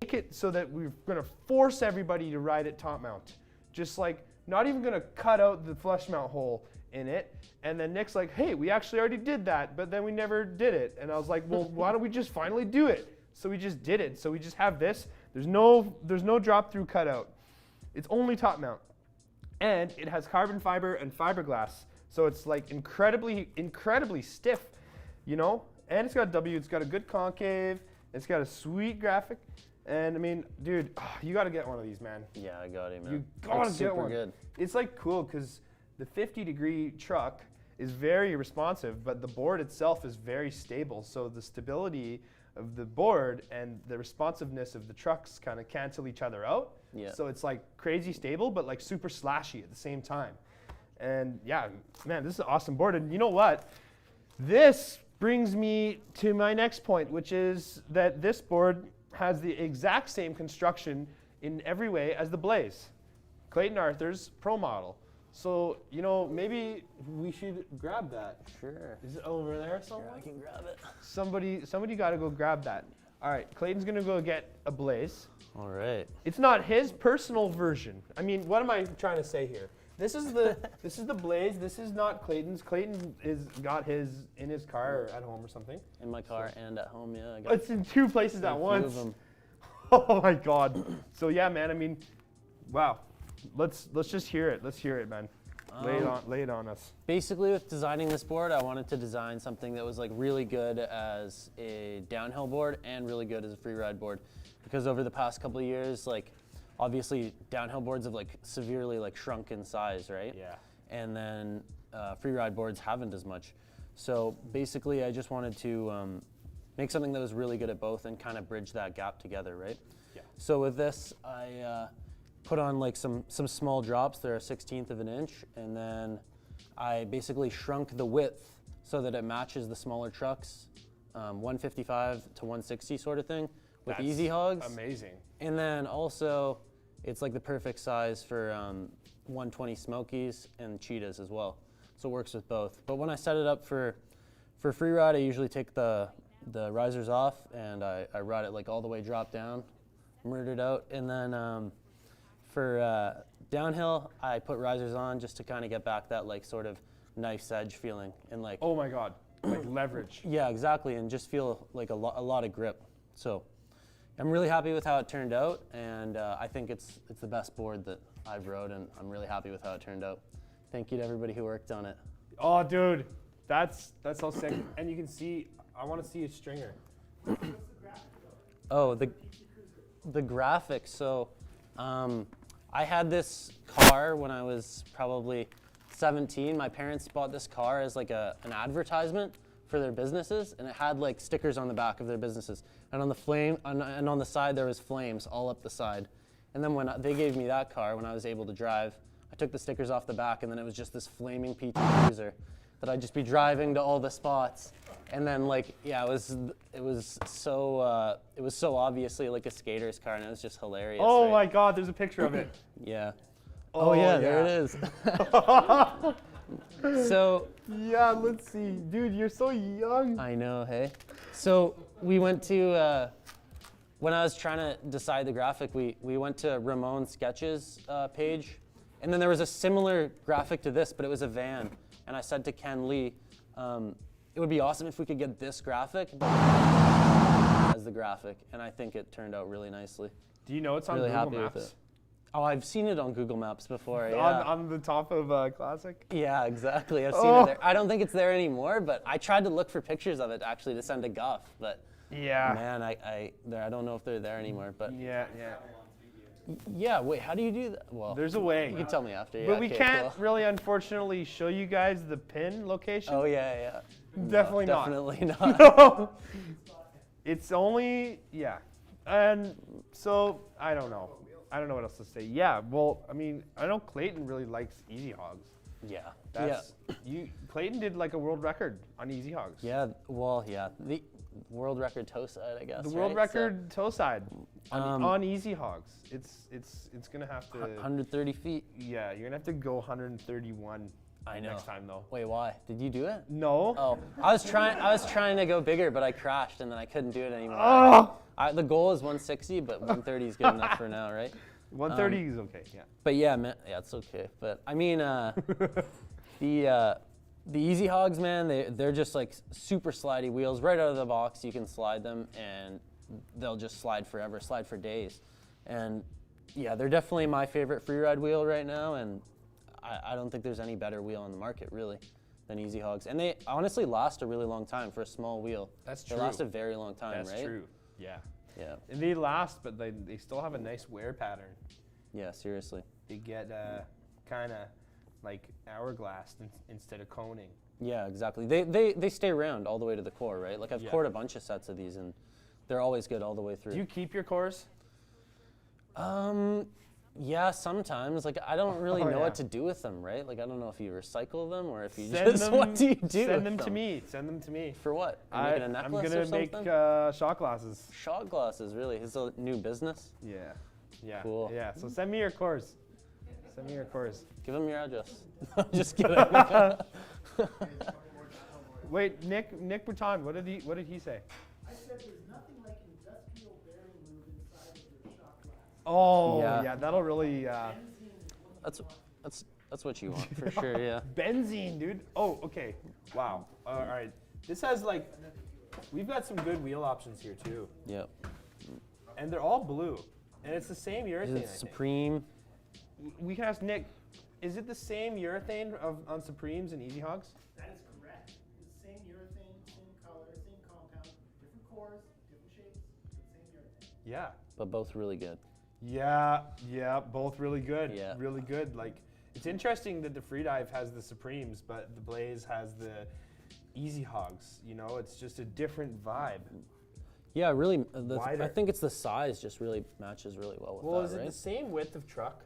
make it so that we're gonna force everybody to ride it top mount. Just like, not even gonna cut out the flush mount hole in it. And then Nick's like, hey, we actually already did that, but then we never did it. And I was like, well, why don't we just finally do it? So we just did it. So we just have this. There's no drop through cutout. It's only top mount. And it has carbon fiber and fiberglass. So it's like incredibly stiff, you know? And it's got a W, it's got a good concave, it's got a sweet graphic. And I mean, dude, you gotta get one of these, man. Yeah, I got it, man. You gotta It's get one. good. It's like cool because the 50-degree truck is very responsive, but the board itself is very stable. So the stability of the board and the responsiveness of the trucks kind of cancel each other out. Yeah. So it's like crazy stable, but like super slashy at the same time. And yeah, man, this is an awesome board. And you know what? This brings me to my next point, which is that this board has the exact same construction in every way as the Blaze, Clayton Arthur's Pro model. So, you know, maybe we should grab that. Sure. Is it over there somewhere? I can grab it. Somebody got to go grab that. All right, Clayton's gonna go get a Blaze. All right. It's not his personal version. I mean, what am I trying to say here? This is the Blaze. This is not Clayton's. Clayton got his in his car or at home or something. In my car and at home, yeah. I got It's in two places a at few once. of 'em. Oh my God. So yeah, man. I mean, wow. Let's just hear it. Let's hear it, man. Lay it on us. Basically, with designing this board, I wanted to design something that was like really good as a downhill board and really good as a freeride board, because over the past couple of years, like obviously downhill boards have like severely like shrunk in size, right? Yeah. And then freeride boards haven't as much. So basically, I just wanted to make something that was really good at both and kind of bridge that gap together, right? Yeah. So with this, I put on like some small drops. They're 1/16 of an inch, and then I basically shrunk the width so that it matches the smaller trucks, 155 to 160 sort of thing with That's easy hogs. Amazing. And then also, it's like the perfect size for 120 Smokies and Cheetahs as well. So it works with both. But when I set it up for freeride, I usually take the risers off and I ride it like all the way drop down, murdered out, and then for downhill, I put risers on just to kind of get back that like sort of knife's edge feeling and like. Oh my God. Like leverage. Yeah, exactly, and just feel like a lot of grip. So I'm really happy with how it turned out, and I think it's the best board that I've rode, and I'm really happy with how it turned out. Thank you to everybody who worked on it. Oh, dude, that's so sick. And you can see, I want to see a stringer. Oh, the graphics. So I had this car when I was probably 17. My parents bought this car as like an advertisement for their businesses, and it had like stickers on the back of their businesses. And on the and on the side there was flames all up the side. And then when they gave me that car, when I was able to drive, I took the stickers off the back, and then it was just this flaming PT Cruiser that I'd just be driving to all the spots. And then like, yeah, it was so obviously like a skater's car, and it was just hilarious. Oh right? my God, there's a picture of it. Yeah. Oh, yeah, there yeah. it is. So Yeah, let's see. Dude, you're so young. I know, hey. So we went to, when I was trying to decide the graphic, we went to Ramon's Sketches page, and then there was a similar graphic to this, but it was a van. And I said to Ken Lee, it would be awesome if we could get this graphic as the graphic, and I think it turned out really nicely. Do you know it's on Really Google happy Maps? with it. Oh, I've seen it on Google Maps before, yeah. On the top of Classic? Yeah, exactly. I've seen it there. I don't think it's there anymore, but I tried to look for pictures of it actually to send to Guff, but Yeah. man, I don't know if they're there anymore. But Yeah. yeah, wait, how do you do that? Well, There's a way. you can tell me after. But yeah, we okay, can't cool. really, unfortunately, show you guys the pin location. Oh yeah. Definitely No, not. Definitely not. No. It's only, yeah. And so, I don't know. I don't know what else to say. Yeah, well, I mean, I know Clayton really likes Easy Hogs. Clayton did like a world record on Easy Hogs. Yeah. Well, yeah. world record toe side, I guess. The world right? record toe side on Easy Hogs. It's gonna have to. 130 feet. Yeah, you're gonna have to go 131. I know. Next time though. Wait, why? Did you do it? No. Oh, I was trying to go bigger, but I crashed and then I couldn't do it anymore. Oh. The goal is 160, but 130 is good enough for now, right? 130 is okay. Yeah. But yeah, man, yeah, it's okay. But I mean, the Easy Hogs, man, they're just like super slidey wheels. Right out of the box, you can slide them, and they'll just slide forever, slide for days. And yeah, they're definitely my favorite Freeride wheel right now, and I don't think there's any better wheel on the market, really, than Easy Hogs. And they honestly last a really long time for a small wheel. That's true. They last a very long time, That's right? true. Yeah. Yeah. And they last, but they still have a nice wear pattern. Yeah, seriously. They get kind of like hourglass instead of coning. Yeah, exactly. They stay around all the way to the core, right? Like I've cored a bunch of sets of these, and they're always good all the way through. Do you keep your cores? Yeah, sometimes. Like I don't really know what to do with them, right? Like I don't know if you recycle them or if you what do you do? Send with them to me. Send them to me. For what? Are you making a necklace I'm or gonna make something? shot glasses. Shot glasses, really? Is a new business? Yeah. Yeah. Cool. Yeah. So send me your cores. Send me your cores. Give them your address. I'm just kidding. Wait, Nick Bouton, what did he say? I said there's nothing like industrial bearing lube inside of your shot glass. Oh, Yeah. yeah, that'll really. That's what you want for sure. Yeah. Benzene, dude. Oh, okay. Wow. All right. This has we've got some good wheel options here too, Yep. and they're all blue, and it's the same urethane. Is I it think. Supreme? We can ask Nick. Is it the same urethane on Supremes and Easy Hogs? That is correct. It's the same urethane, same color, same compound, different cores, different shapes, but same urethane. Yeah. But both really good. Yeah, both really good. Yeah. Really good. Like, it's interesting that the Freedive has the Supremes, but the Blaze has the Easy Hogs. You know, it's just a different vibe. Yeah, really. Wider. I think it's the size just really matches really well with Well, that, is it right? the same width of truck?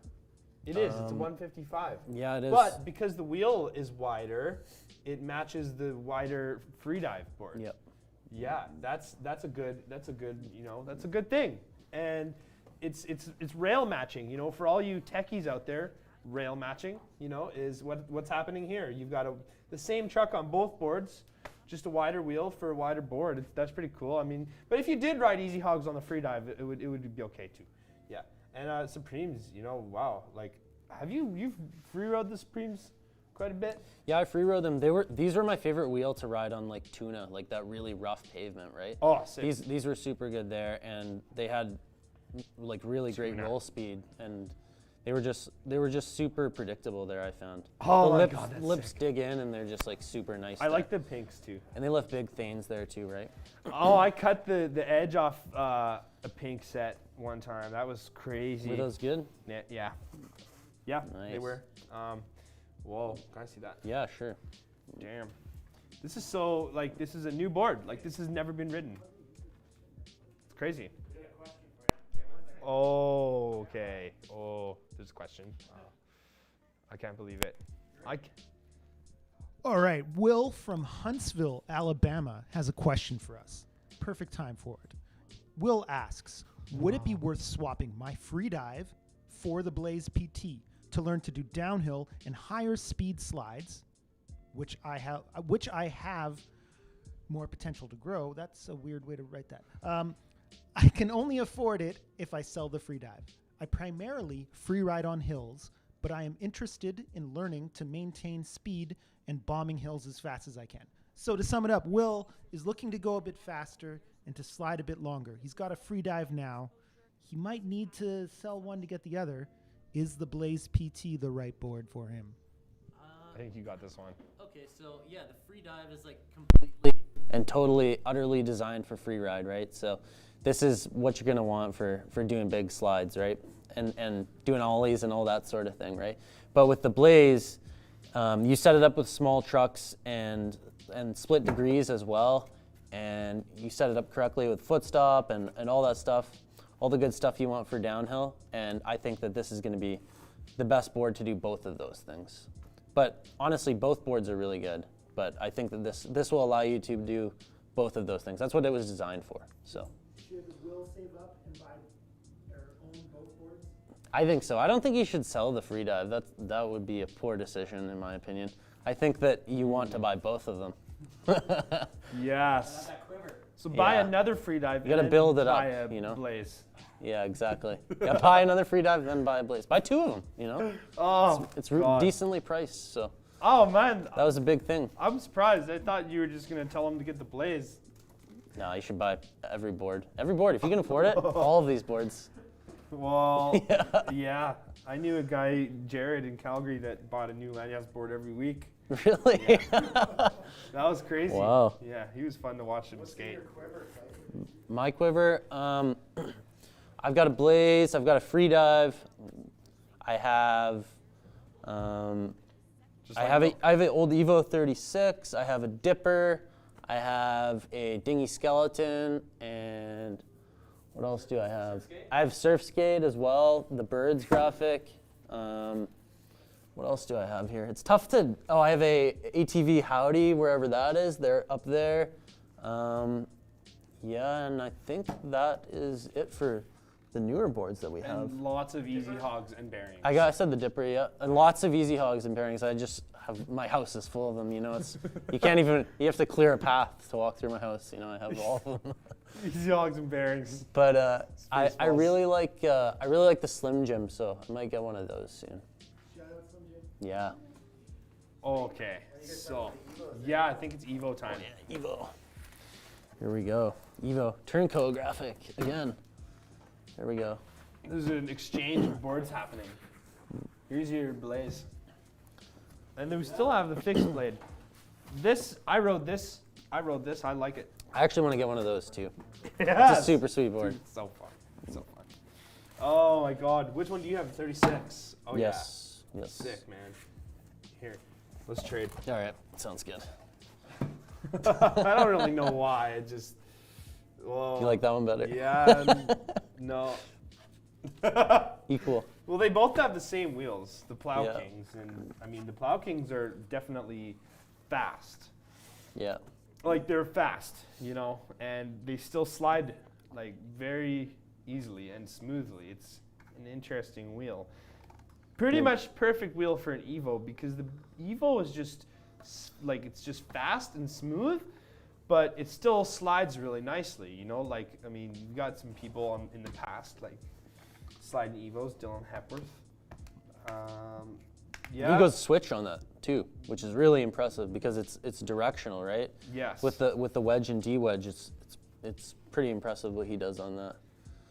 It is. It's a 155. Yeah, it is. But because the wheel is wider, it matches the wider Freedive board. Yep. Yeah, that's a good thing. And it's rail matching, you know, for all you techies out there, rail matching, you know, is what's happening here. You've got the same truck on both boards, just a wider wheel for a wider board. That's pretty cool. I mean, but if you did ride Easy Hogs on the Freedive, it would be okay too. Yeah. And Supremes, you know, wow. Like, you've free rode the Supremes quite a bit? Yeah, I free rode them. These were my favorite wheel to ride on like Tuna, like that really rough pavement, right? Oh, sick. These were super good there, and they had like really great roll speed, and they were just super predictable there. I found. Oh the my God, that's lips sick. dig in, and they're just like super nice. I there. like the pinks too. And they left big thanes there too, right? Oh, I cut the edge off a pink set one time. That was crazy. Were those good? Yeah. Yeah, they Nice. were. Whoa, can I see that? Yeah, sure. Damn. This is so, this is a new board. Like, this has never been ridden. It's crazy. Oh, okay. Oh, there's a question. I can't believe it. All right, Will from Huntsville, Alabama, has a question for us. Perfect time for it. Will asks, would it be worth swapping my Freedive for the Blaze PT to learn to do downhill and higher speed slides, which I have more potential to grow? That's a weird way to write that. I can only afford it if I sell the Freedive. I primarily free ride on hills, but I am interested in learning to maintain speed and bombing hills as fast as I can. So to sum it up, Will is looking to go a bit faster and to slide a bit longer. He's got a Freedive now. He might need to sell one to get the other. Is the Blaze PT the right board for him? I think you got this one. Okay, so yeah, the Freedive is like completely and totally, utterly designed for free ride, right? So this is what you're gonna want for doing big slides, right? And doing ollies and all that sort of thing, right? But with the Blaze, you set it up with small trucks and split degrees as well, and you set it up correctly with foot stop and all that stuff, all the good stuff you want for downhill, and I think that this is gonna be the best board to do both of those things. But honestly, both boards are really good, but I think that this will allow you to do both of those things. That's what it was designed for. So Should Will save up and buy or own both boards? I think so. I don't think you should sell the Freedive. That would be a poor decision in my opinion. I think that you want to buy both of them. Yes. That quiver. So buy Yeah. another Freedive. You gotta and build it buy up, a you know? Blaze. Yeah, exactly. Yeah, buy another Freedive, then buy a Blaze. Buy two of them, you know? Oh, It's God. decently priced, so Oh man, that was a big thing. I'm surprised. I thought you were just gonna tell him to get the Blaze. No, you should buy every board. Every board, if you can afford it, all of these boards. Well, yeah. I knew a guy, Jared in Calgary, that bought a new Landyachtz board every week. Really? That was crazy. Wow. Yeah, he was fun to watch him skate. My quiver, I've got a Blaze, I've got a Freedive, I have, Just I like have the- an old Evo 36, I have a Dipper, I have a Dinghy Skeleton, and what else do I have? SurfSkate? I have SurfSkate as well, the Birds graphic. What else do I have here? It's tough to, I have a ATV Howdy, wherever that is, they're up there. Yeah, and I think that is it for the newer boards that we have. And lots of easy hogs and bearings. I said the Dipper, yeah, and lots of easy hogs and bearings. I just have, my house is full of them, you know, it's, you can't even, you have to clear a path to walk through my house, you know, I have all of them. Easy hogs and bearings. But I Spaceballs. really like the SlimJim, so I might get one of those soon. Shout out SlimJim. Yeah. Okay, so yeah, I think it's Evo time. Yeah, Evo. Here we go. Evo turncoat graphic again. There we go. There's an exchange of boards happening. Here's your Blaze. And then we still have the FixedBlade. This, I rode this, I like it. I actually want to get one of those too. Yes. It's a super sweet board. Dude, it's so fun, it's so fun. Oh my God, which one do you have, 36? Oh Yes. yeah, Yes. sick man. Here, let's trade. All right. Sounds good. I don't really know why, it just, whoa. You like that one better? Yeah, no. Equal. Well, they both have the same wheels, the Plow Yeah. Kings, and I mean the Plow Kings are definitely fast. Yeah. Like they're fast, you know, and they still slide like very easily and smoothly. It's an interesting wheel. Pretty Yeah. much perfect wheel for an Evo because the Evo is just like it's just fast and smooth, but it still slides really nicely, you know. Like I mean, you've got some people in the past like sliding Evos, Dylan Hepworth. Yeah. He goes switch on that too, which is really impressive because it's directional, right? Yes. With the wedge and D wedge, it's pretty impressive what he does on that.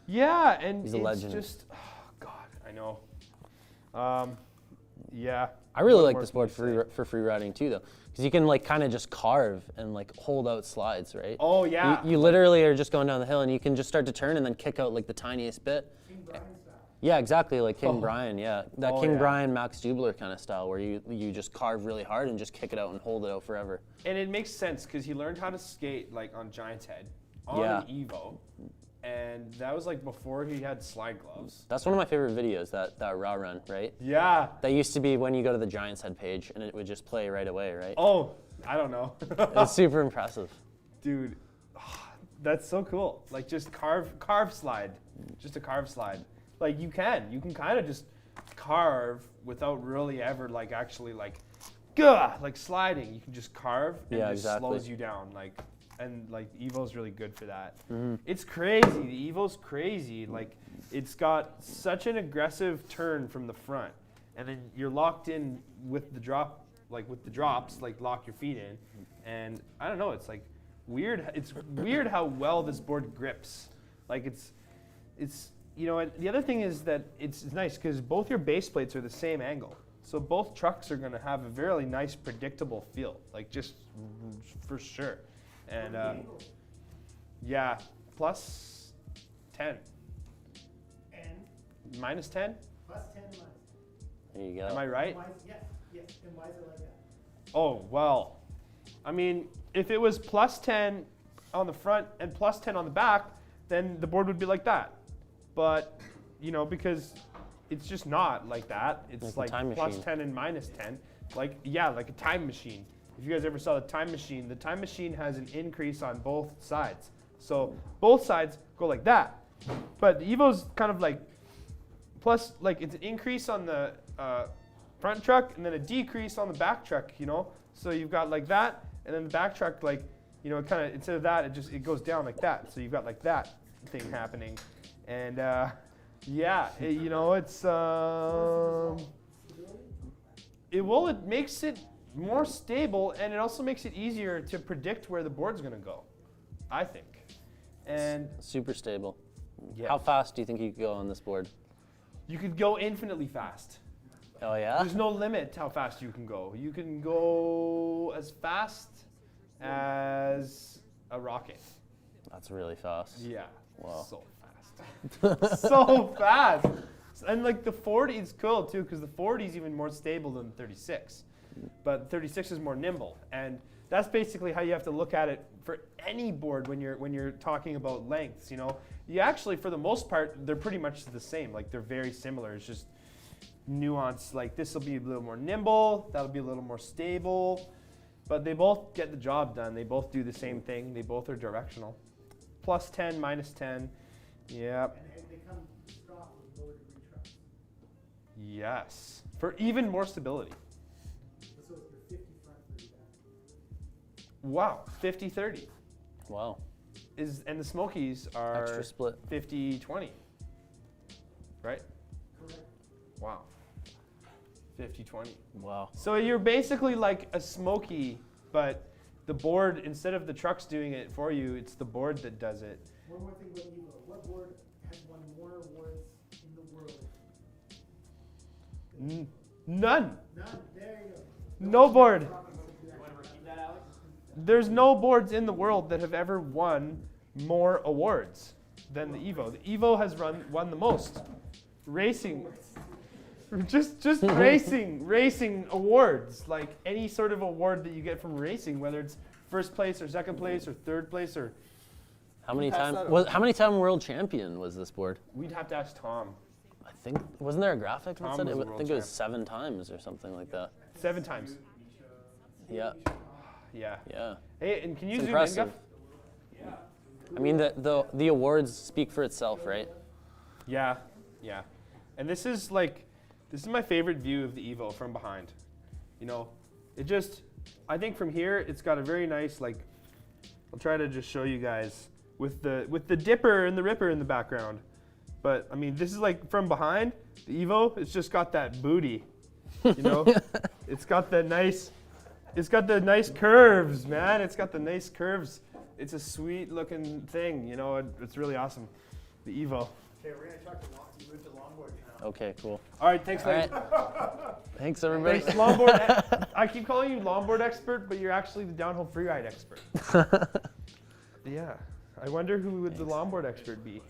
Yeah, and He's a it's legend. just, oh God, I know. Yeah. I really What like more this can board you say? for free riding too, though, because you can like kind of just carve and like hold out slides, right? Oh yeah. You literally are just going down the hill and you can just start to turn and then kick out like the tiniest bit. King Brian style. Yeah, exactly, like King Oh. Brian. Yeah, that Oh, King yeah. Brian, Max Dubler kind of style, where you just carve really hard and just kick it out and hold it out forever. And it makes sense because he learned how to skate like on Giant's Head, on Yeah. an Evo, and that was like before he had slide gloves. That's one of my favorite videos, that raw run, right? Yeah. That used to be when you go to the Giants Head page and it would just play right away, right? Oh, I don't know. It's super impressive. Dude, that's so cool. Like just carve slide, just a carve slide. Like you can kind of just carve without really ever like actually like sliding. You can just carve and Yeah, it just exactly. slows you down like, and like the Evo's really good for that. Mm-hmm. It's crazy. The Evo's crazy. Like it's got such an aggressive turn from the front, and then you're locked in with the drop, like with the drops, like lock your feet in, and I don't know. It's like weird. It's weird how well this board grips. Like it's you know. And the other thing is that it's nice because both your base plates are the same angle, so both trucks are going to have a very nice, predictable feel. Like just for sure. And yeah, plus 10. And Minus 10? plus 10 minus 10. There you go. Am I right? Yes. And why is it like that? Oh, well, I mean, if it was plus 10 on the front and plus 10 on the back, then the board would be like that. But, you know, because it's just not like that. It's Like a like time plus machine. 10 and minus 10. Like, yeah, like a time machine. if you guys ever saw the Time Machine has an increase on both sides. So both sides go like that. But the Evo's kind of like, plus like it's an increase on the front truck and then a decrease on the back truck, you know? So you've got like that, and then the back truck, like, you know, it kind of, instead of that, it goes down like that. So you've got like that thing happening. And yeah, you know, it's, it makes it more stable, and it also makes it easier to predict where the board's gonna go, I think. And Super stable. yeah, How fast do you think you could go on this board? you could go infinitely fast. Oh yeah? There's no limit to how fast you can go. You can go as fast as a rocket. That's really fast. Yeah. Wow. So fast. So fast. And like the 40 is cool too, because the 40 is even more stable than the 36. But 36 is more nimble. And that's basically how you have to look at it for any board when you're talking about lengths, you know. You actually, for the most part, they're pretty much the same. Like they're very similar. It's just nuance. Like this will be a little more nimble, that'll be a little more stable. But they both get the job done. They both do the same thing. They both are directional. Plus 10, minus 10. Yep. And they come stock with lower degree trucks. Yes. For even more stability. So it's your 50 front, 30 back. Wow. 50-30. Wow. And the Smokies are Extra split. 50-20. Right? Correct. Wow. 50-20. Wow. So you're basically like a Smoky, but the board, instead of the trucks doing it for you, it's the board that does it. One more thing about Evo. What board has won more awards in the world? None. None. There you go. No board. You want to repeat that, Alex? There's no boards in the world that have ever won more awards than the Evo. The Evo has won the most. Racing. Just racing awards. Like any sort of award that you get from racing, whether it's first place or second place or third place, or How many Pass time that how many time world champion was this board? we'd have to ask Tom. I think wasn't there a graphic that Tom said was it? the I world think it was champ. 7 times or something like that. 7 times. Yeah. Yeah. Yeah. Hey, and can you It's zoom impressive. in, Guff? I mean the awards speak for itself, right? Yeah. Yeah. And this is my favorite view of the Evo from behind. You know, I think from here it's got a very nice, like, I'll try to just show you guys with the dipper and the ripper in the background. But I mean, this is like from behind the Evo. It's just got that booty, you know. It's got the nice curves, man. It's got the nice curves. It's a sweet looking thing, you know. It's really awesome, the Evo. Okay, we're going to talk to move to longboard now. Okay, cool. All right, thanks, All Clayton. right. Thanks everybody. Thanks, longboard. I keep calling you longboard expert, but you're actually the downhill freeride expert. Yeah. I wonder who would the longboard expert be.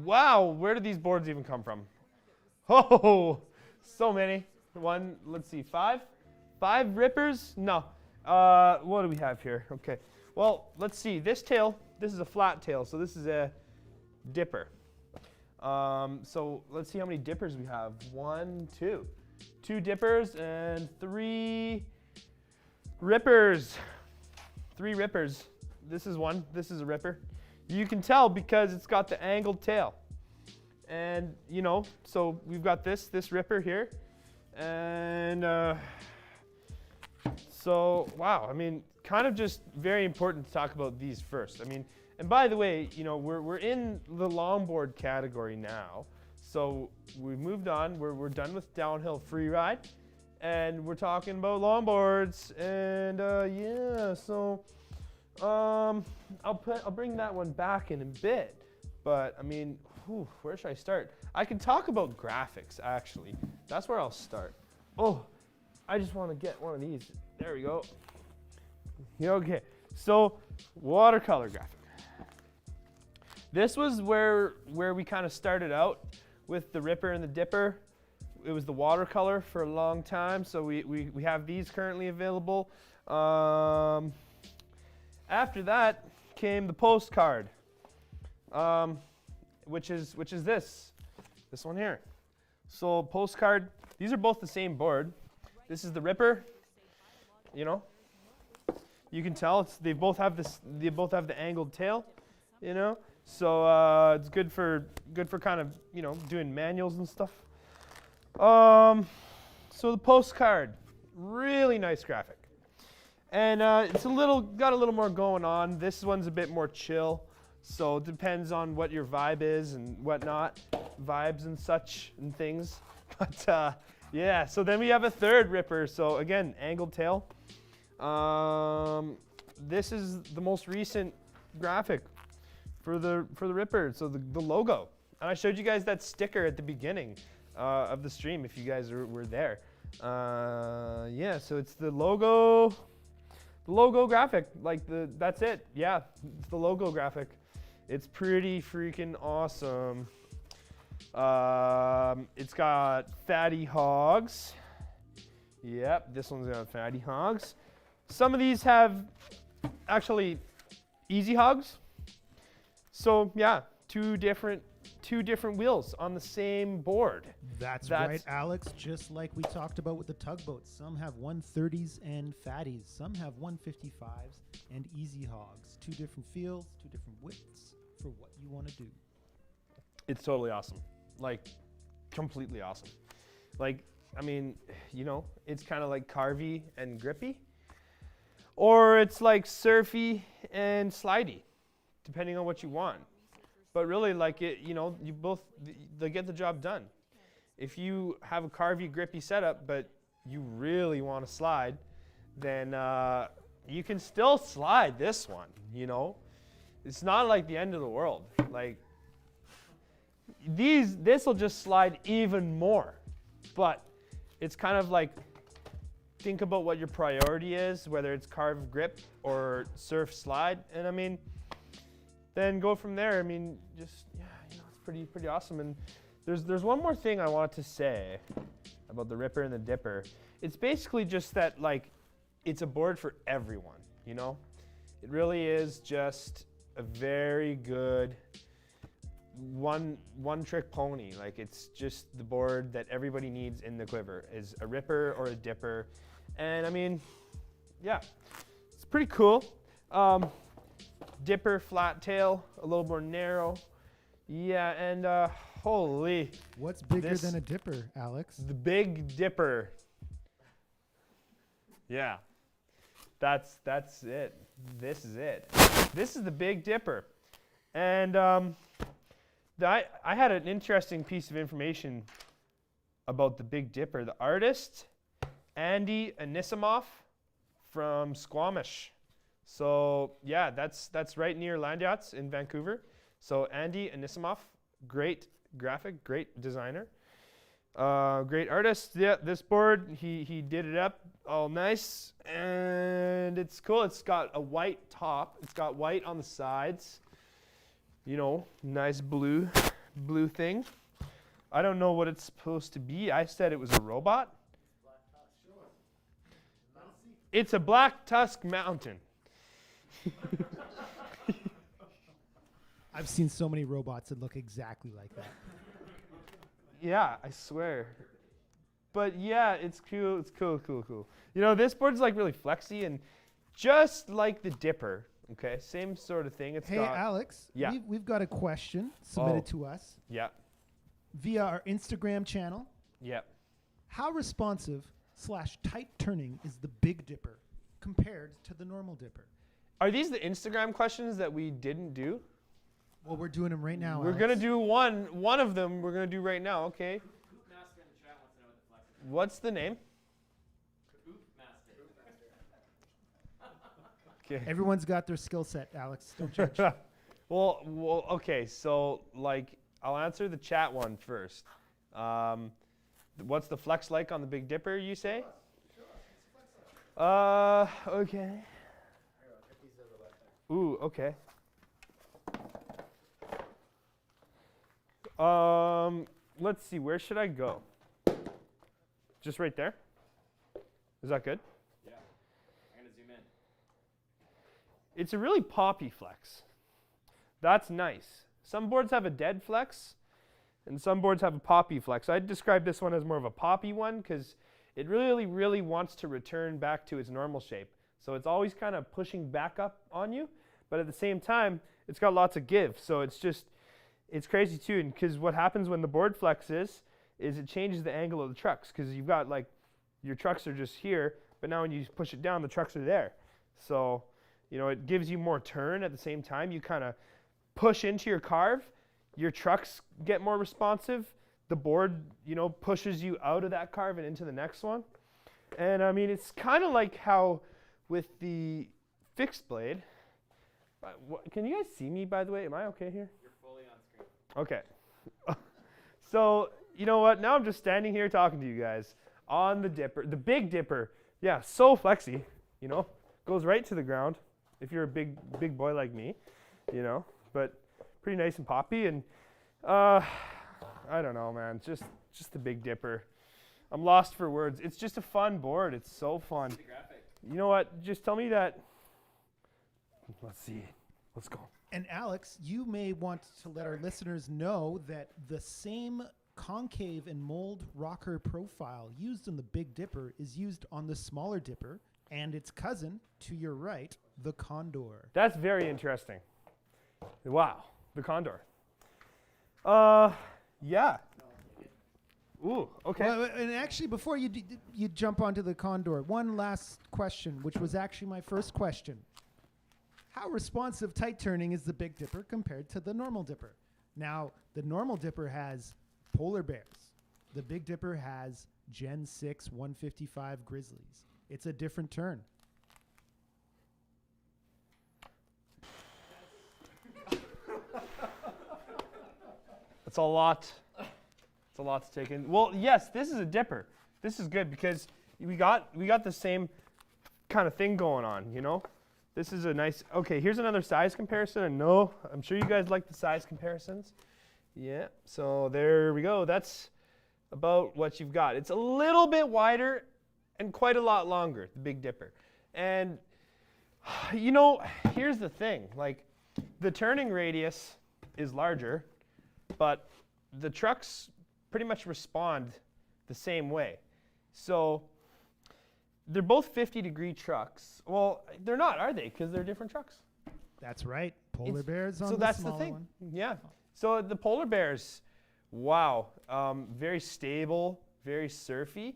Wow, where did these boards even come from? Oh, so many. Let's see, 5? 5 rippers? No. What do we have here? Okay, well, let's see. This is a flat tail, so this is a dipper. So let's see how many dippers we have. 1, 2. 2 dippers and 3 rippers. 3 rippers. This is one. This is a ripper. You can tell because it's got the angled tail. And, you know, so we've got this ripper here. And so, wow, I mean, kind of just very important to talk about these first. I mean, and by the way, you know, we're in the longboard category now. So we've moved on. We're done with downhill freeride, and we're talking about longboards. And yeah, so I'll bring that one back in a bit. But I mean, where should I start? I can talk about graphics actually. That's where I'll start. Oh, I just want to get one of these. There we go. Okay, so watercolor graphic. This was where we kind of started out with the Ripper and the Dipper. It was the watercolor for a long time, so we have these currently available. After that came the postcard, which is this one here. So postcard, these are both the same board. This is the Ripper, you know. You can tell they both have the angled tail, you know. So it's good for kind of, you know, doing manuals and stuff. So the postcard, really nice graphic, and it's got a little more going on. This one's a bit more chill, so it depends on what your vibe is and whatnot, vibes and such and things. But yeah, so then we have a third Ripper. So again, angled tail. This is the most recent graphic for the Ripper, so the logo. And I showed you guys that sticker at the beginning of the stream if you guys were there. Yeah, so it's the logo graphic. Like that's it. Yeah, it's the logo graphic. It's pretty freaking awesome. It's got fatty hogs. Yep, this one's got fatty hogs. Some of these have actually easy hogs. So yeah, two different wheels on the same board. That's right, Alex. Just like we talked about with the tugboats. Some have 130s and fatties. Some have 155s and easy hogs. Two different feels, two different widths for what you want to do. It's totally awesome. Like, completely awesome. Like, I mean, you know, it's kind of like carvy and grippy. Or it's like surfy and slidey, depending on what you want. But really, like, it, you know, they get the job done. If you have a carvy, grippy setup, but you really want to slide, then you can still slide this one, you know. It's not like the end of the world. Like, this will just slide even more. But it's kind of like, think about what your priority is, whether it's carved grip or surf slide. And I mean, then go from there. I mean, just, yeah, you know, it's pretty awesome. And there's one more thing I wanted to say about the Ripper and the Dipper. It's basically just that, like, it's a board for everyone, you know? It really is just a very good one-trick pony. Like, it's just the board that everybody needs in the Quiver is a Ripper or a Dipper. And I mean, yeah, it's pretty cool. Dipper flat tail, a little more narrow. Yeah, and holy. What's bigger than a Dipper, Alex? The Big Dipper. Yeah, that's it. This is it. This is the Big Dipper. And I had an interesting piece of information about the Big Dipper. The artist, Andy Anisimov from Squamish. So yeah, that's right near Landyachtz in Vancouver. So Andy Anisimov, great graphic, great designer, great artist. Yeah, this board, he did it up all nice, and it's cool. It's got a white top. It's got white on the sides. You know, nice blue thing. I don't know what it's supposed to be. I said it was a robot. It's a black tusk mountain. I've seen so many robots that look exactly like that. Yeah, I swear. But yeah, it's cool. It's cool. You know, this board's like really flexy and just like the Dipper. Okay, same sort of thing. It's hey, got, Alex. Yeah. We've got a question submitted to us. Yeah. Via our Instagram channel. Yeah. How responsive / tight turning is the Big Dipper? compared to the normal dipper? Are these the Instagram questions that we didn't do? Well, we're doing them right now. We're going to do one of them we're going to do right now, okay? Poop Master in the chat wants to know what the flex is. What's the name? Poop Master. Okay. Everyone's got their skill set, Alex. Don't judge. well, okay, so like I'll answer the chat one first. What's the flex like on the Big Dipper, you say? Okay. Ooh, okay. Let's see, where should I go? Just right there? Is that good? Yeah. I'm going to zoom in. It's a really poppy flex. That's nice. Some boards have a dead flex, and some boards have a poppy flex. I'd describe this one as more of a poppy one because it really, really wants to return back to its normal shape. So it's always kind of pushing back up on you, but at the same time, it's got lots of give. So it's crazy too, because what happens when the board flexes is it changes the angle of the trucks, because you've got like, your trucks are just here, but now when you push it down, the trucks are there. So, you know, it gives you more turn at the same time. You kind of push into your carve, your trucks get more responsive, the board, you know, pushes you out of that carve and into the next one. And I mean, it's kind of like how with the FixedBlade, can you guys see me, by the way? Am I okay here? You're fully on screen. Okay. So, you know what? Now I'm just standing here talking to you guys on the dipper, the Big Dipper. Yeah, so flexy, you know, goes right to the ground if you're a big boy like me, you know, but pretty nice and poppy. And I don't know, man, just the Big Dipper. I'm lost for words. It's just a fun board. It's so fun. The graphic. You know what? Just tell me that. Let's see. Let's go. And Alex, you may want to let our listeners know that the same concave and mold rocker profile used in the Big Dipper is used on the smaller dipper and its cousin to your right, the Condor. That's very interesting. Wow, the Condor. Yeah. Ooh, okay. Well, and actually, before you jump onto the Condor, one last question, which was actually my first question. How responsive tight turning is the Big Dipper compared to the normal dipper? Now, the normal dipper has polar bears. The Big Dipper has Gen 6 155 Grizzlies. It's a different turn. It's a lot. It's a lot to take in. Well, yes, this is a dipper. This is good because we got the same kind of thing going on, you know? This is a nice, okay, here's another size comparison. And no, I'm sure you guys like the size comparisons. Yeah, so there we go. That's about what you've got. It's a little bit wider and quite a lot longer, the Big Dipper. And, you know, here's the thing. Like, the turning radius is larger, but the trucks pretty much respond the same way. So they're both 50-degree trucks. Well, they're not, are they? Because they're different trucks. That's right. Polar bears on So the that's the smaller thing. one. Yeah. So the polar bears, wow, very stable, very surfy,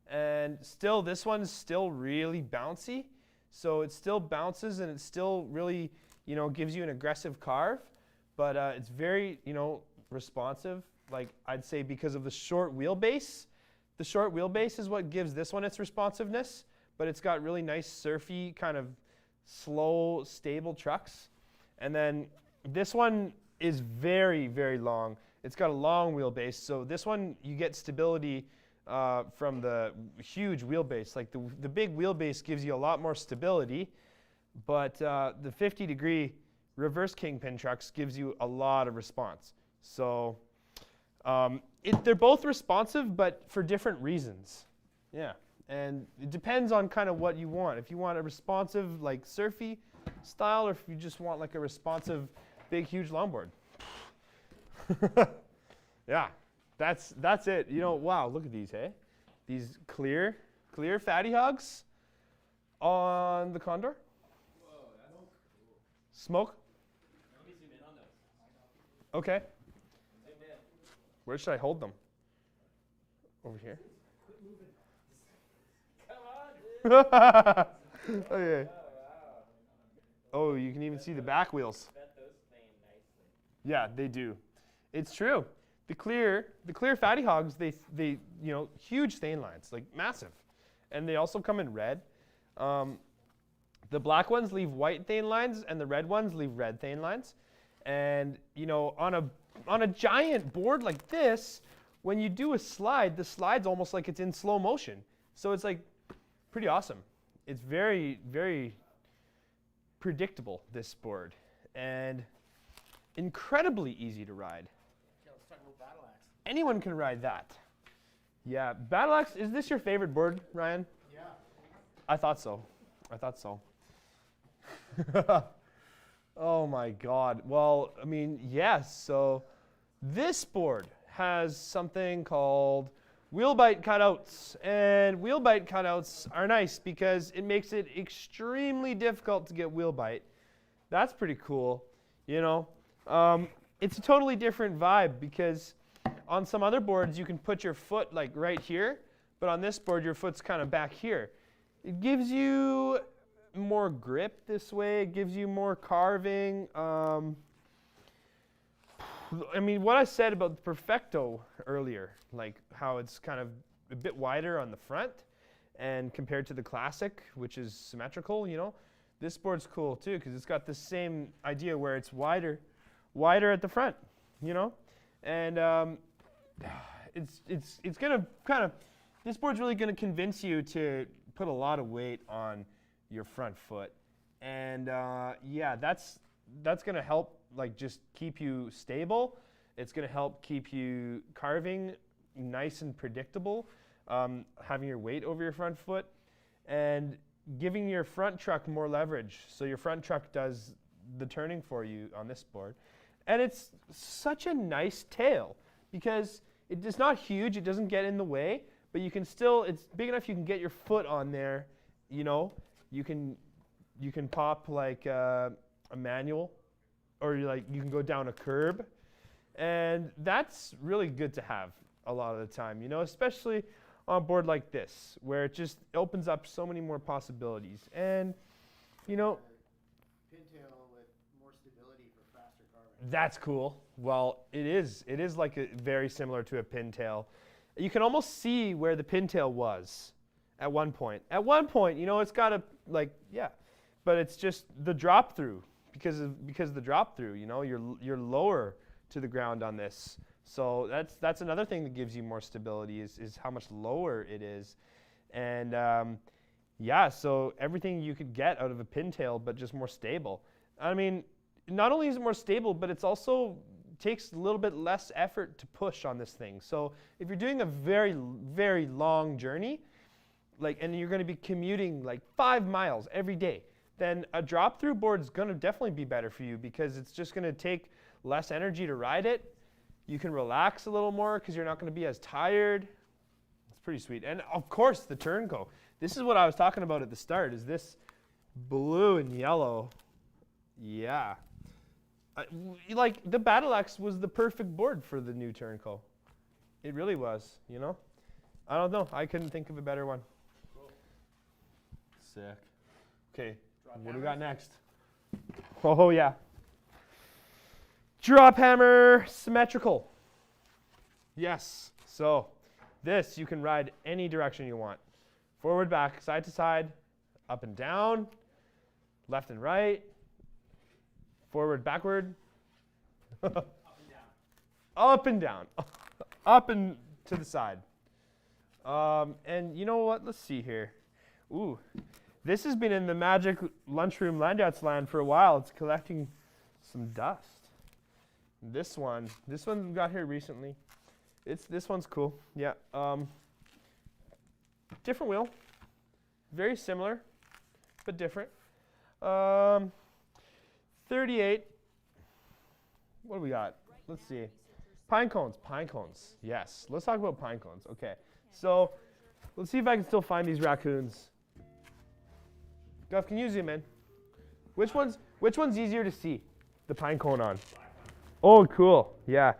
and still this one's still really bouncy. So it still bounces and it still really, you know, gives you an aggressive carve, but it's very, you know, responsive. Like I'd say because of the short wheelbase. The short wheelbase is what gives this one its responsiveness, but it's got really nice surfy kind of slow, stable trucks. And then this one is very, very long. It's got a long wheelbase, so this one you get stability from the huge wheelbase. Like the big wheelbase gives you a lot more stability, but the 50-degree reverse kingpin trucks gives you a lot of response. So they're both responsive, but for different reasons. Yeah, and it depends on kind of what you want. If you want a responsive, like surfy style, or if you just want like a responsive, big, huge longboard. Yeah, that's it. You know, wow, look at these, hey? These clear fatty hogs on the Condor. Whoa, that's cool. Smoke. Let me zoom in on those. Okay. Zoom in. Where should I hold them? Over here. Come on, dude. Okay. Oh, you can even see the back wheels. Yeah, they do. It's true. The clear fatty hogs, they huge stain lines, like massive, and they also come in red. The black ones leave white stain lines, and the red ones leave red stain lines. And on a giant board like this, when you do a slide, the slide's almost like it's in slow motion. So it's like pretty awesome. It's very, very predictable, this board, and incredibly easy to ride. Yeah, let's talk about Battle Axe. Anyone can ride that. Yeah, Battle Axe, is this your favorite board, Ryan? Yeah. I thought so. Oh my God. Well, I mean, yes. So this board has something called wheel bite cutouts. And wheel bite cutouts are nice because it makes it extremely difficult to get wheel bite. That's pretty cool. It's a totally different vibe because on some other boards you can put your foot like right here, but on this board your foot's kind of back here. It gives you more grip this way. It gives you more carving. I mean, what I said about the Perfecto earlier, like how it's kind of a bit wider on the front and compared to the Classic, which is symmetrical, this board's cool too because it's got the same idea where it's wider at the front, and it's gonna kind of, this board's really gonna convince you to put a lot of weight on your front foot, and yeah, that's gonna help like just keep you stable. It's gonna help keep you carving nice and predictable, having your weight over your front foot, and giving your front truck more leverage. So your front truck does the turning for you on this board. And it's such a nice tail because it is not huge, it doesn't get in the way, but you can still, it's big enough you can get your foot on there, you can pop like a manual, or you can go down a curb, and that's really good to have a lot of the time, especially on a board like this, where it just opens up so many more possibilities. And Pintail with more stability for faster carving. that's cool. Well, it is like very similar to a pintail. You can almost see where the pintail was at one point. At one point, it's got a but it's just the drop through because of the drop through. You're lower to the ground on this. So that's another thing that gives you more stability is how much lower it is. And yeah, so everything you could get out of a pintail, but just more stable. I mean, not only is it more stable, but it's also takes a little bit less effort to push on this thing. So if you're doing a very, very long journey, and you're going to be commuting 5 miles every day, then a drop-through board is going to definitely be better for you because it's just going to take less energy to ride it. You can relax a little more because you're not going to be as tired. It's pretty sweet. And of course, the Turnco. This is what I was talking about at the start, is this blue and yellow. Yeah. The Battle Axe was the perfect board for the new Turnco. It really was, I don't know. I couldn't think of a better one. Cool. Sick. Okay, what do we got next? Oh, yeah. Drop hammer symmetrical. Yes. So this you can ride any direction you want. Forward, back, side to side, up and down, left and right, forward, backward, up and down, up and to the side. And you know what? Let's see here. Ooh, this has been in the magic lunchroom Landyachtz land for a while. It's collecting some dust. This one got here recently. This one's cool. Yeah. Different wheel. Very similar, but different. 38. What do we got? Let's see. Pine cones. Yes. Let's talk about pine cones. Okay. So let's see if I can still find these raccoons. Guff, can you zoom in? Which one's easier to see the pine cone on? Oh, cool. Yeah.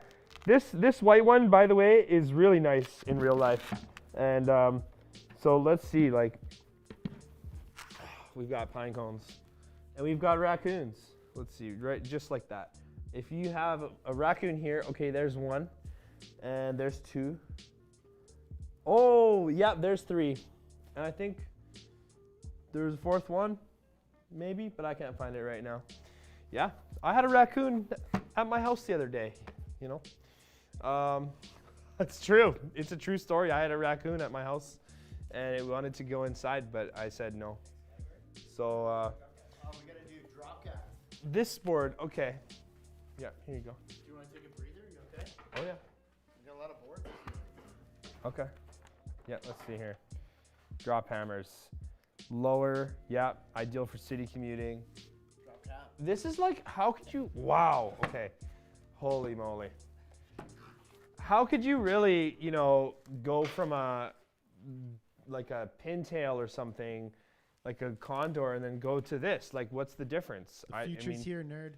This white one, by the way, is really nice in real life. And so let's see, we've got pine cones. And we've got raccoons. Let's see, right, just like that. If you have a raccoon here, okay, there's one. And there's two. Oh, yeah, there's three. And I think there's a fourth one, maybe, but I can't find it right now. Yeah, I had a raccoon at my house the other day, you know. That's true. It's a true story. I had a raccoon at my house, and it wanted to go inside, but I said no. So we gotta do drop cast. this board, okay. Yeah, here you go. Do you want to take a breather? You okay? Oh, yeah. You got a lot of boards. Okay. Yeah, let's see here. Drop hammers. Lower, yeah, ideal for city commuting. Drop cap. This is like, how could you, wow, okay. Holy moly. How could you really, you know, go from like a pintail or something, like a Condor, and then go to this? Like, what's the difference? The future's here, nerd.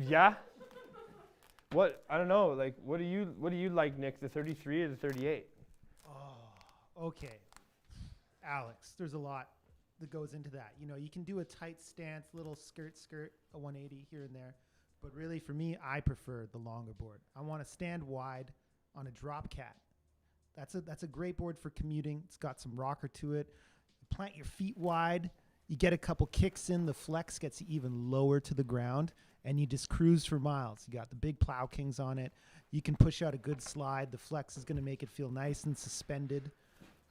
Yeah? What, I don't know, like, what do you like, Nick, the 33 or the 38? Oh, okay. Alex, there's a lot that goes into that. You know, you can do a tight stance, little skirt, a 180 here and there. But really, for me, I prefer the longer board. I want to stand wide on a drop cat. That's a great board for commuting. It's got some rocker to it. Plant your feet wide. You get a couple kicks in. The flex gets you even lower to the ground, and you just cruise for miles. You got the big Plow Kings on it. You can push out a good slide. The flex is going to make it feel nice and suspended.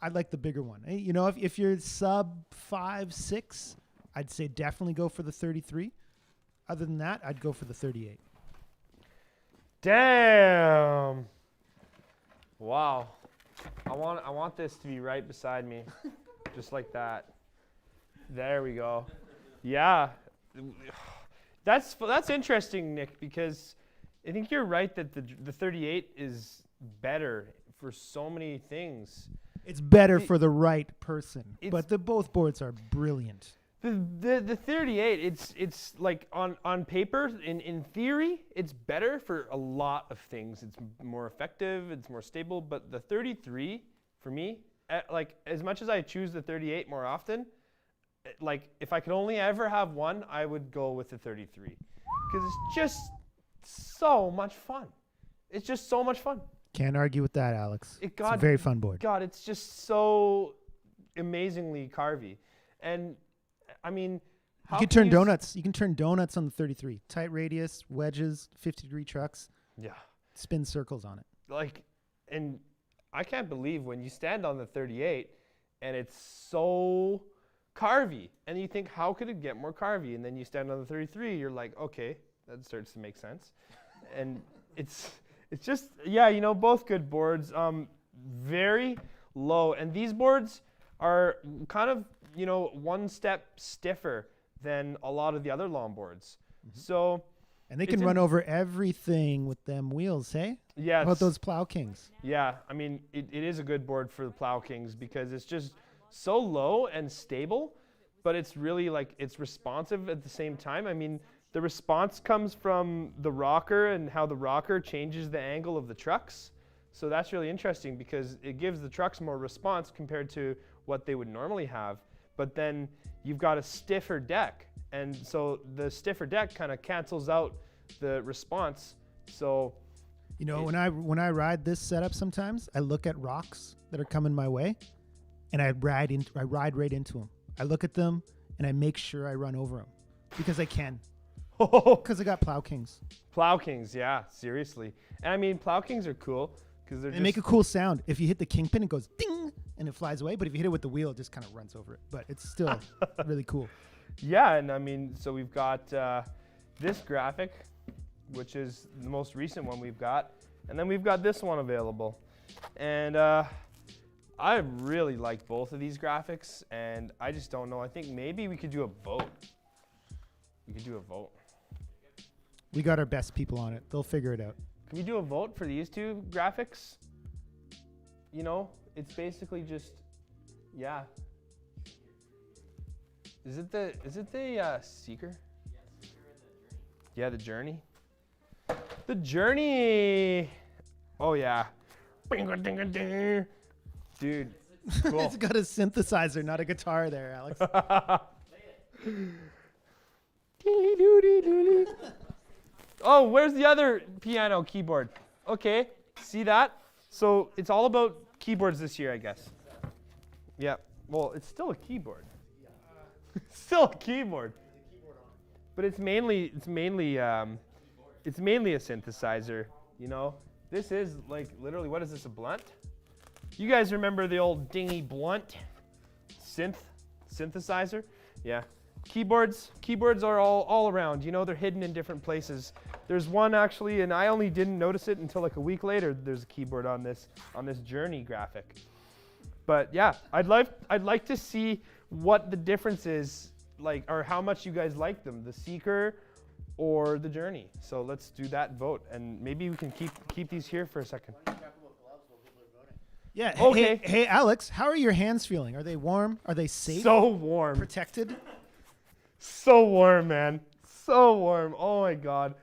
I'd like the bigger one. You know, if you're sub 5, 6, I'd say definitely go for the 33. Other than that, I'd go for the 38. Damn. Wow. I want this to be right beside me. Just like that. There we go. Yeah. That's interesting, Nick, because I think you're right that the 38 is better for so many things. It's better for the right person, but both boards are brilliant. The 38, it's like on paper, in theory, it's better for a lot of things. It's more effective, it's more stable, but the 33, for me, like as much as I choose the 38 more often, like if I could only ever have one, I would go with the 33. Because it's just so much fun. It's just so much fun. Can't argue with that, Alex. It's a very fun board. God, it's just so amazingly carvy. And I mean, you can turn donuts. You can turn donuts on the 33. Tight radius, wedges, 50-degree trucks. Yeah. Spin circles on it. Like, and I can't believe when you stand on the 38 and it's so carvy. And you think, how could it get more carvy? And then you stand on the 33, you're like, okay, that starts to make sense. And it's just, yeah, you know, both good boards. Very low. And these boards are kind of, you know, one step stiffer than a lot of the other longboards. So, and they can run over everything with them wheels, hey? Yeah. How about those Plow Kings? Yeah, I mean, it is a good board for the Plow Kings because it's just so low and stable, but it's really like, it's responsive at the same time. I mean, the response comes from the rocker and how the rocker changes the angle of the trucks. So that's really interesting because it gives the trucks more response compared to what they would normally have. But then you've got a stiffer deck. And so the stiffer deck kind of cancels out the response. So, you know, when I ride this setup sometimes, I look at rocks that are coming my way and I ride right into them. I look at them and I make sure I run over them because I can. Because I got Plow Kings. Plow Kings, yeah, seriously. And I mean, Plow Kings are cool because they make a cool sound. If you hit the kingpin, it goes ding and it flies away. But if you hit it with the wheel, it just kind of runs over it. But it's still really cool. Yeah, and I mean, so we've got this graphic, which is the most recent one we've got. And then we've got this one available. And I really like both of these graphics. And I just don't know. I think maybe we could do a vote. We could do a vote. We got our best people on it. They'll figure it out. Can we do a vote for these two graphics? You know, it's basically just, yeah. Is it the Seeker? Yeah, the Journey. The Journey. Oh yeah. Dude. It's the Cool. It's got a synthesizer, not a guitar there, Alex. Oh, where's the other piano keyboard? Okay, see that? So it's all about keyboards this year, I guess. Yeah. Well, it's still a keyboard. It's still a keyboard. But it's mainly a synthesizer. You know, this is like literally, what is this? A Blunt? You guys remember the old Dinghy Blunt synthesizer? Yeah. Keyboards are all around. You know, they're hidden in different places. There's one actually, and I only didn't notice it until like a week later. There's a keyboard on this journey graphic. But yeah, I'd like to see what the difference is, like, or how much you guys like them, the Seeker or the Journey. So let's do that vote, and maybe we can keep these here for a second. Yeah. Okay. Hey, Alex, how are your hands feeling? Are they warm? Are they safe? So warm. Protected? So warm, man. So warm. Oh my God.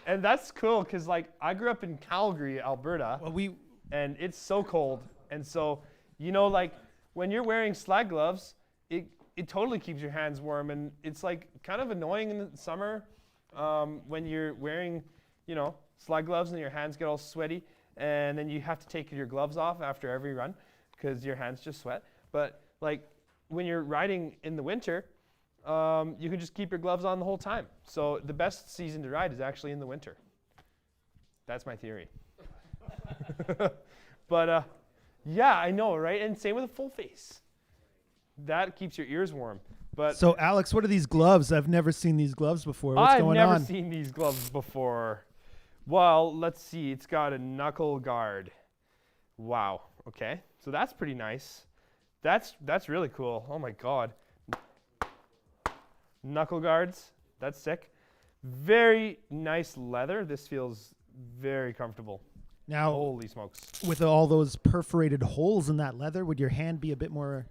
And that's cool because like I grew up in Calgary, Alberta, Well, and it's so cold. And so, you know, like when you're wearing slide gloves, it totally keeps your hands warm. And it's like kind of annoying in the summer when you're wearing, you know, slide gloves and your hands get all sweaty. And then you have to take your gloves off after every run because your hands just sweat. But like when you're riding in the winter, you can just keep your gloves on the whole time. So the best season to ride is actually in the winter. That's my theory. But yeah, I know, right? And same with a full face. That keeps your ears warm. But so Alex, what are these gloves? I've never seen these gloves before. What's going on? I've never seen these gloves before. Well, let's see. It's got a knuckle guard. Wow. Okay. So that's pretty nice. That's really cool. Oh my God. Knuckle guards. That's sick. Very nice leather. This feels very comfortable. Now, Holy smokes. with all those perforated holes in that leather, would your hand be a bit more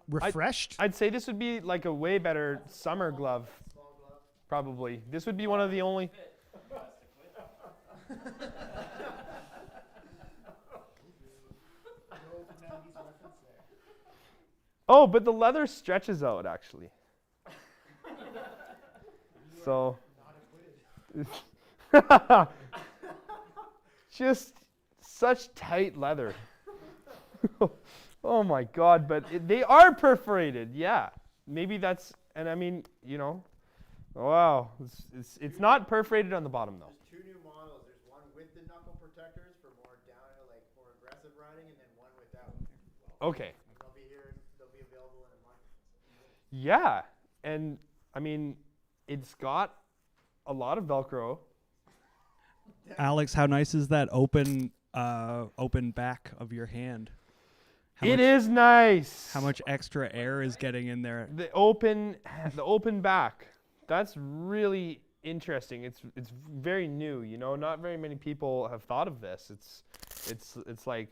refreshed? I'd say this would be like a way better summer glove. Probably. This would be one of the only... Oh, but the leather stretches out actually. So, just such tight leather. Oh my God, but they are perforated. Yeah, maybe that's, and I mean, you know, wow, it's not perforated on the bottom though. There's two new models. There's one with the knuckle protectors for more down, like more aggressive riding, and then one without. Okay. They'll be here. They'll be available in a month. Yeah, and I mean, it's got a lot of Velcro. Alex, how nice is that open back of your hand? It is nice. How much extra air is getting in there? The open back. That's really interesting. It's very new. You know, not very many people have thought of this. It's like,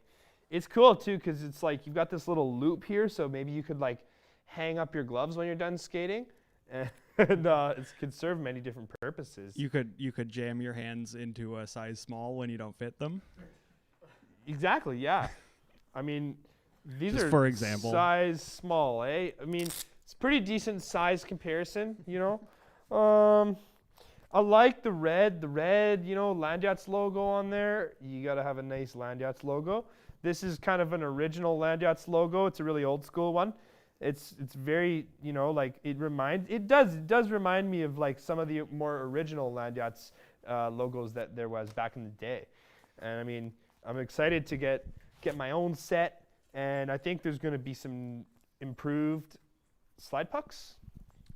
it's cool too because it's like you've got this little loop here, so maybe you could like hang up your gloves when you're done skating, and it could serve many different purposes. You could jam your hands into a size small when you don't fit them. Exactly. Yeah. I mean, these Just are for example. size small, eh? I mean, it's pretty decent size comparison, you know. I like the red, you know, Landyachtz logo on there. You got to have a nice Landyachtz logo. This is kind of an original Landyachtz logo. It's a really old school one. It's very, you know, like it does remind me of like some of the more original Landyachtz logos that there was back in the day. And I mean, I'm excited to get my own set, and I think there's going to be some improved slide pucks,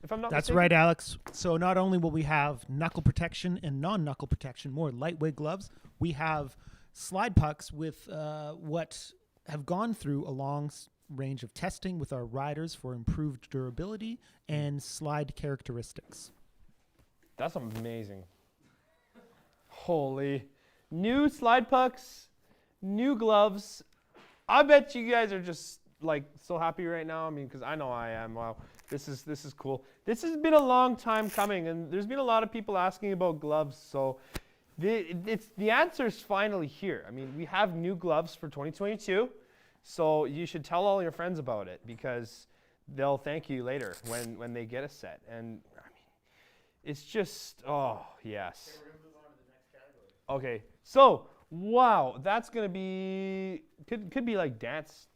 if I'm not That's mistaken. right, Alex. So not only will we have knuckle protection and non-knuckle protection, more lightweight gloves, we have slide pucks with what have gone through a long range of testing with our riders for improved durability and slide characteristics. That's amazing. Holy. New slide pucks, new gloves. I bet you guys are just like so happy right now. I mean, because I know I am. Wow, this is cool. This has been a long time coming, and there's been a lot of people asking about gloves. So the answer's finally here. I mean, we have new gloves for 2022. So you should tell all your friends about it because they'll thank you later when they get a set. And I mean, it's just, oh, yes. Okay, we're gonna move on to the next category. Okay, so, wow, that's gonna be, could be like dance.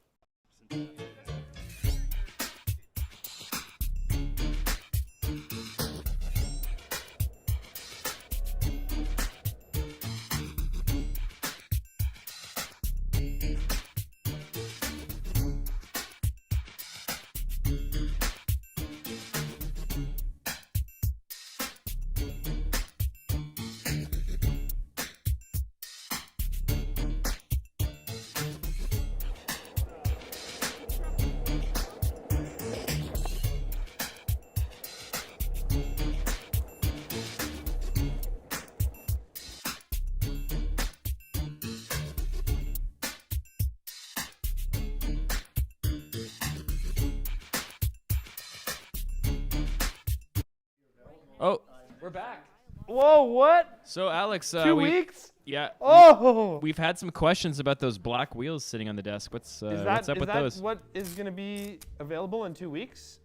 Oh, we're back. Whoa, what? So Alex, 2 we, weeks? yeah, Oh! we've had some questions about those black wheels sitting on the desk. What's up with those? What is going to be available in 2 weeks?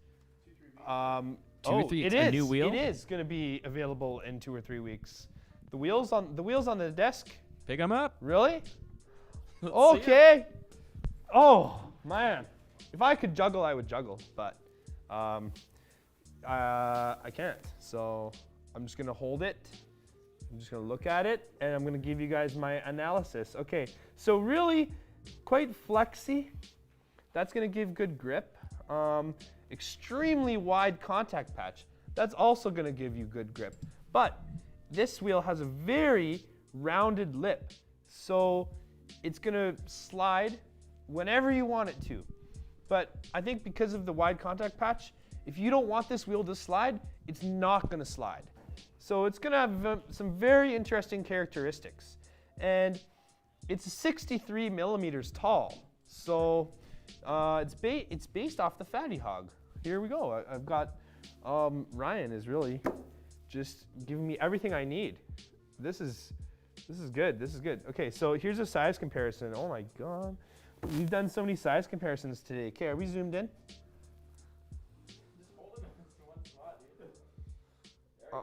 2 or 3 it a is. new wheel? It is going to be available in 2 or 3 weeks. The wheels on the desk. Pick them up. Really? Let's see 'em. Okay. Oh man, if I could juggle, I would juggle, but I can't. So I'm just gonna hold it. I'm just gonna look at it, and I'm gonna give you guys my analysis. Okay. So really, quite flexy. That's gonna give good grip. Extremely wide contact patch. That's also gonna give you good grip. But this wheel has a very rounded lip, so it's gonna slide whenever you want it to. But I think because of the wide contact patch, if you don't want this wheel to slide, it's not gonna slide. So it's gonna have some very interesting characteristics. And it's 63 millimeters tall. So it's based off the Fatty Hog. Here we go. I've got, Ryan is really just giving me everything I need. This is good. This is good. Okay, so here's a size comparison. Oh my God. We've done so many size comparisons today. Okay, are we zoomed in?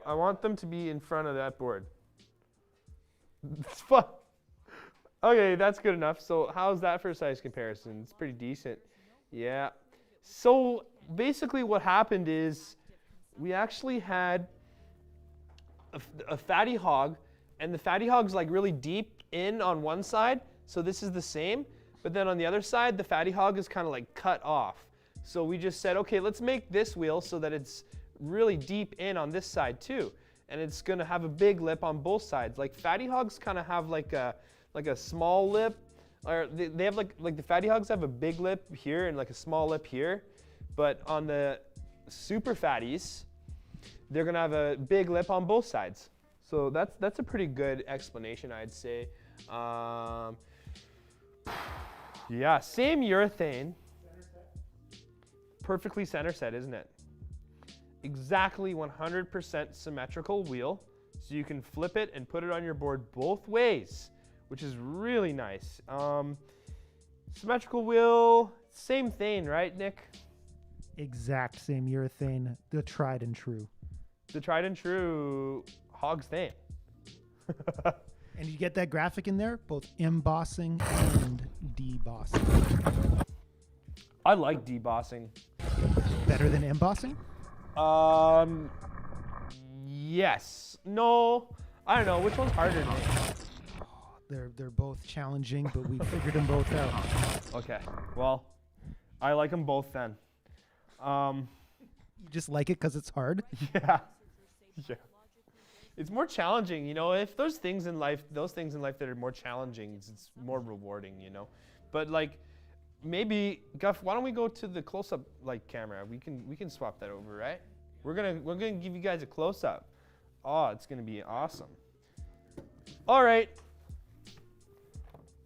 I want them to be in front of that board. It's fun. Okay, that's good enough. So how's that for a size comparison? It's pretty decent. Yeah. So basically what happened is we actually had a Fatty Hog, and the Fatty Hog's like really deep in on one side, so this is the same. But then on the other side, the Fatty Hog is kind of like cut off. So we just said, okay, let's make this wheel so that it's really deep in on this side too. And it's gonna have a big lip on both sides. Like Fatty Hogs kind of have like a small lip, or they have like the Fatty Hogs have a big lip here and like a small lip here. But on the Super Fatties, they're gonna have a big lip on both sides. So that's a pretty good explanation, I'd say. Yeah, same urethane. Perfectly center set, isn't it? Exactly 100% symmetrical wheel. So you can flip it and put it on your board both ways, which is really nice. Symmetrical wheel, same thing, right, Nick? Exact same urethane, the tried and true. The tried and true Hawgs thing. And you get that graphic in there, both embossing and debossing. I like debossing. Better than embossing? Yes. No. I don't know. Which one's harder to make? They're both challenging, but we figured them both out. Okay. Well, I like them both then. You just like it because it's hard? Yeah. Yeah. It's more challenging, you know. If those things in life that are more challenging, it's more rewarding, you know. But like, maybe Guff, why don't we go to the close-up like camera? We can swap that over, right? We're gonna give you guys a close-up. Oh, it's gonna be awesome. All right.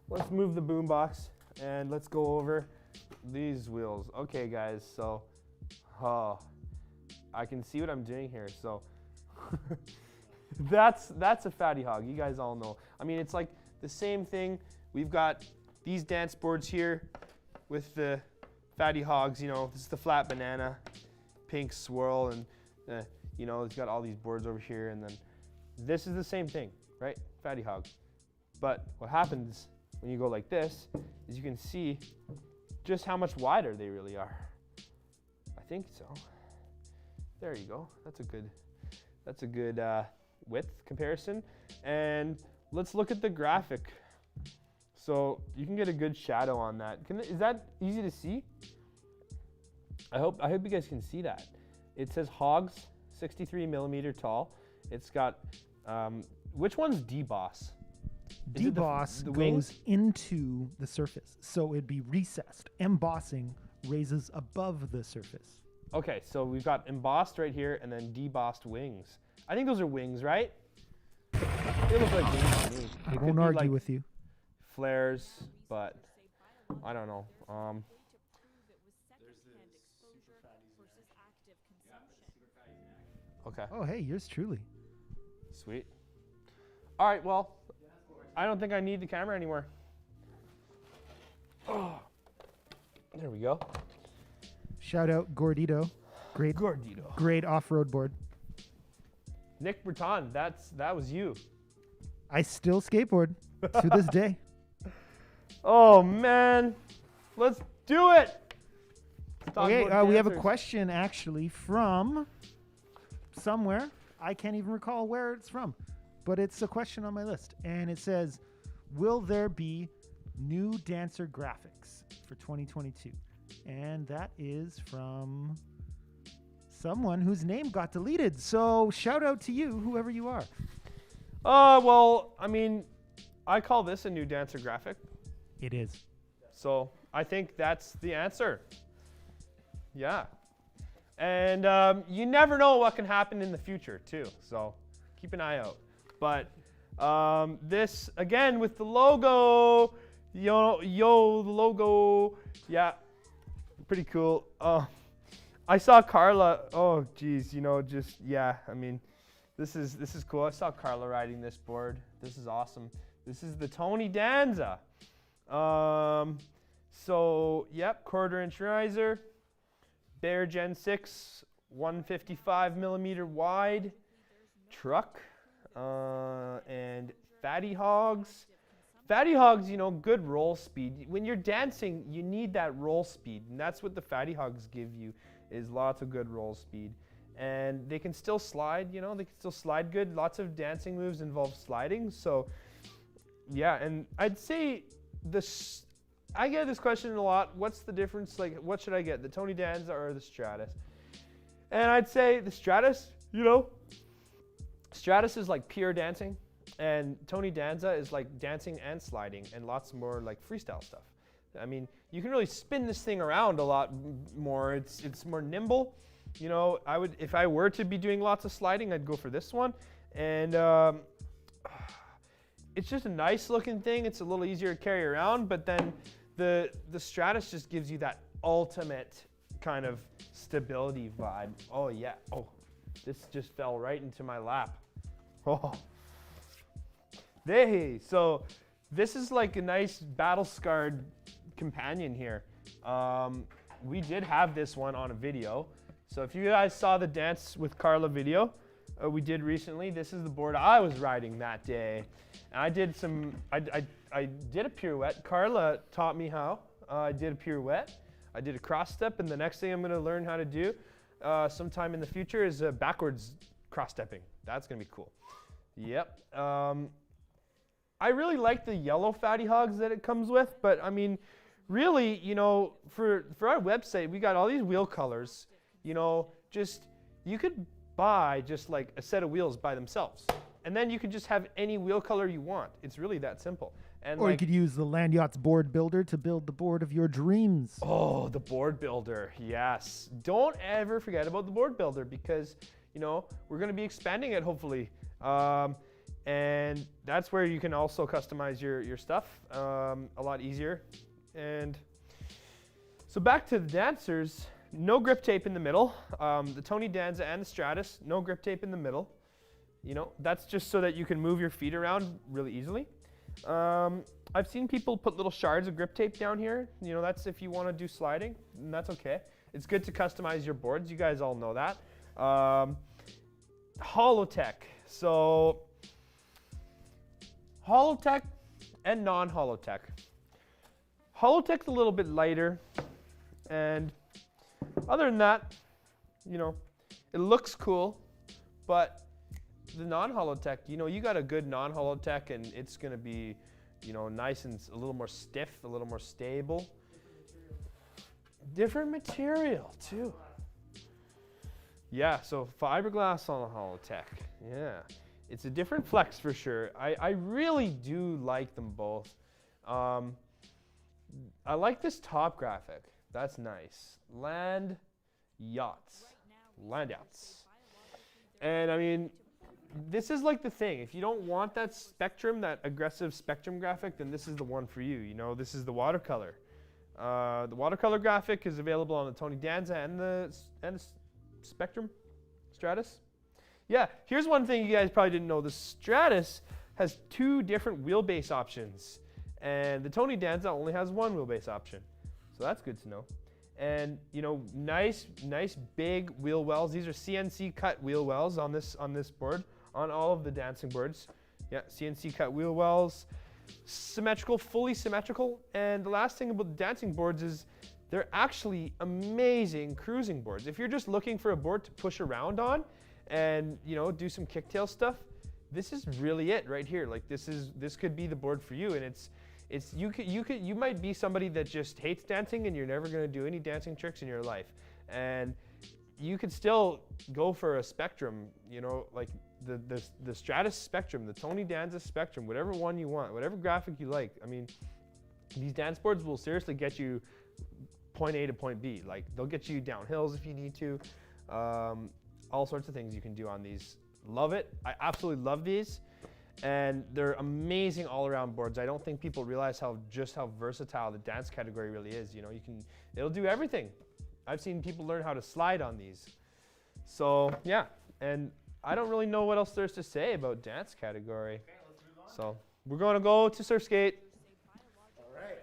Let's move the boombox and let's go over these wheels. Okay, guys. So, I can see what I'm doing here. So. That's a Fatty Hog. You guys all know. I mean, it's like the same thing. We've got these dance boards here. with the fatty hogs. You know, this is the flat banana, pink swirl, and you know, it's got all these boards over here, and then this is the same thing, right? Fatty hog. But what happens when you go like this is you can see just how much wider they really are. I think so. There you go. That's a good width comparison. And let's look at the graphic. So you can get a good shadow on that. Is that easy to see? I hope you guys can see that. It says Hawgs, 63 millimeter tall. It's got, which one's deboss? Deboss the goes wings? into the surface, so it'd be recessed. Embossing raises above the surface. Okay, so we've got embossed right here and then debossed wings. I think those are wings, right? They look like wings to me. I It could won't be argue like with you. flares, but I don't know. Okay, Oh, hey, yours truly. sweet. All right, well, I don't think I need the camera anymore. Oh, there we go. Shout out Gordito. Great, Gordito. great off-road board. Nick Breton, that was you. I still skateboard to this day. Oh man, let's do it. Let's talk Okay, about we have a dancers. question actually from somewhere. I can't even recall where it's from, but it's a question on my list, and it says, "Will there be new dancer graphics for 2022?" And that is from someone whose name got deleted. So shout out to you, whoever you are. Well, I mean, I call this a new dancer graphic, It is. so I think that's the answer. Yeah. And you never know what can happen in the future, too, so keep an eye out. But this, again, with the logo, the logo, yeah, pretty cool. I saw Carla, oh, geez, you know, just, yeah, I mean, this is cool. I saw Carla riding this board. This is awesome. This is the Tony Danza. So, yep, 1/4-inch riser, Bear Gen 6, 155 millimeter wide truck, and fatty hogs. Fatty hogs, you know, good roll speed. When you're dancing, you need that roll speed, and that's what the fatty hogs give you, is lots of good roll speed. And they can still slide, you know, they can still slide good. Lots of dancing moves involve sliding, so yeah. And I'd say this, I get this question a lot. What's the difference? Like, what should I get, the Tony Danza or the Stratus? And I'd say the Stratus, you know, Stratus is like pure dancing, and Tony Danza is like dancing and sliding and lots more like freestyle stuff. I mean, you can really spin this thing around a lot more. It's more nimble. You know, I would, if I were to be doing lots of sliding, I'd go for this one. And it's just a nice looking thing. It's a little easier to carry around, but then the Stratus just gives you that ultimate kind of stability vibe. Oh yeah, oh, this just fell right into my lap. Oh, hey, so this is like a nice battle-scarred companion here. We did have this one on a video. So if you guys saw the Dance with Carla video we did recently, this is the board I was riding that day. And I did I did a pirouette. Carla taught me how. I did a pirouette. I did a cross step, and the next thing I'm gonna learn how to do sometime in the future is backwards cross stepping. That's gonna be cool. Yep. I really like the yellow fatty hogs that it comes with, but I mean, really, you know, for our website, we got all these wheel colors. You know, just, you could buy just like a set of wheels by themselves, and then you could just have any wheel color you want. It's really that simple. And Or like, you could use the Landyachtz board builder to build the board of your dreams. oh, the board builder, yes. Don't ever forget about the board builder, because, you know, we're gonna be expanding it hopefully. And that's where you can also customize your stuff a lot easier. And so back to the dancers, no grip tape in the middle. The Tony Danza and the Stratus, no grip tape in the middle. You know, that's just so that you can move your feet around really easily. I've seen people put little shards of grip tape down here. You know, that's if you want to do sliding, and that's okay. It's good to customize your boards. You guys all know that. Holotech. So, Holotech and non-Holotech. Holotech's a little bit lighter, and other than that, you know, it looks cool, but the non-Holotech, you know, you got a good non-Holotech and it's gonna be, you know, nice and a little more stiff, a little more stable. Different material too. Yeah, so fiberglass on a Holotech. Yeah, it's a different flex for sure. I really do like them both. I like this top graphic. That's nice. Landyachtz. And I mean, this is like the thing. If you don't want that spectrum, that aggressive spectrum graphic, then this is the one for you. You know, this is the watercolor. The watercolor graphic is available on the Tony Danza and the Spectrum Stratus. Yeah, here's one thing you guys probably didn't know. The Stratus has 2 different wheelbase options, and the Tony Danza only has 1 wheelbase option. So that's good to know. And you know, nice big wheel wells. These are CNC cut wheel wells on this board, on all of the dancing boards. Yeah, CNC cut wheel wells, symmetrical, fully symmetrical. And the last thing about the dancing boards is they're actually amazing cruising boards. If you're just looking for a board to push around on and, you know, do some kicktail stuff, this is really it right here. Like this could be the board for you. And you might be somebody that just hates dancing and you're never going to do any dancing tricks in your life. And you could still go for a Spectrum, you know, like the Stratus Spectrum, the Tony Danza Spectrum, whatever one you want, whatever graphic you like. I mean, these dance boards will seriously get you point A to point B. Like they'll get you down hills if you need to. All sorts of things you can do on these. Love it. I absolutely love these. And they're amazing all-around boards. I don't think people realize just how versatile the dance category really is. You know, it'll do everything. I've seen people learn how to slide on these. So yeah, and I don't really know what else there's to say about dance category. Okay, let's move on. So we're going to go to SurfSkate. All right.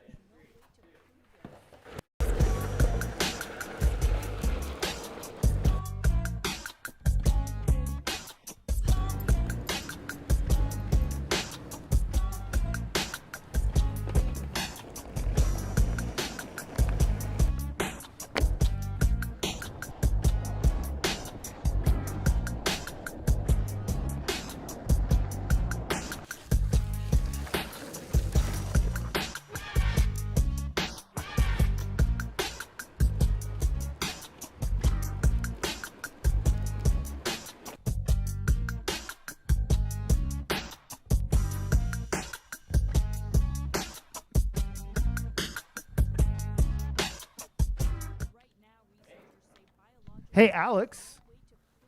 Hey, Alex.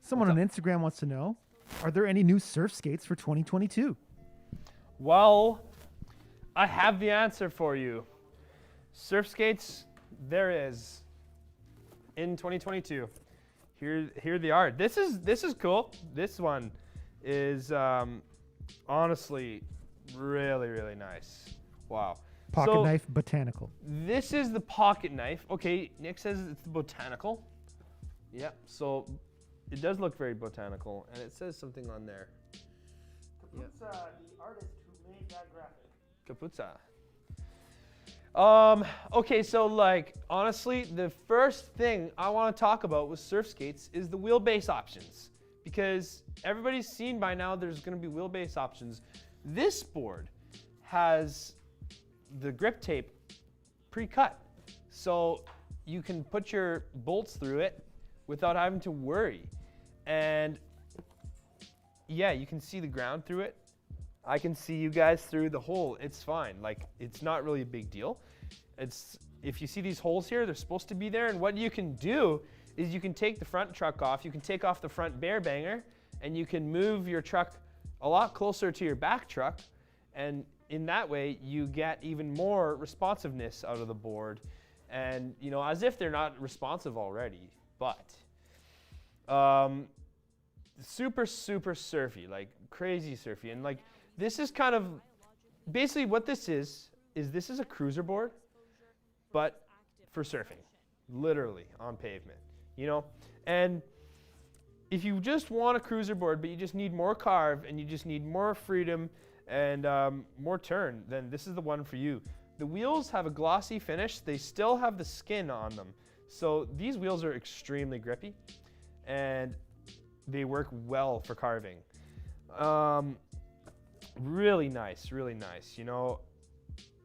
Someone on Instagram wants to know, are there any new SurfSkates for 2022? Well, I have the answer for you. SurfSkates, there is in 2022. Here they are. This is cool. This one is honestly really nice. Wow. Pocket knife botanical. This is the pocket knife. Okay, Nick says it's the botanical. Yeah, so it does look very botanical, and it says something on there. Kaputsa, the artist who made that graphic. Kaputsa. Okay, so like, honestly, the first thing I want to talk about with SurfSkates is the wheelbase options. Because everybody's seen by now there's going to be wheelbase options. This board has the grip tape pre-cut. So you can put your bolts through it without having to worry. And yeah, you can see the ground through it. I can see you guys through the hole. It's fine. Like, it's not really a big deal. If you see these holes here, they're supposed to be there. And what you can do is you can take the front truck off. You can take off the front bear banger, and you can move your truck a lot closer to your back truck. And in that way, you get even more responsiveness out of the board. And, you know, as if they're not responsive already. But super surfy, like crazy surfy. And like, this is kind of basically what this is this is a cruiser board, but for surfing, literally on pavement, you know? And if you just want a cruiser board, but you just need more carve and you just need more freedom and more turn, then this is the one for you. The wheels have a glossy finish. They still have the skin on them. So these wheels are extremely grippy and they work well for carving. Really nice, really nice. You know,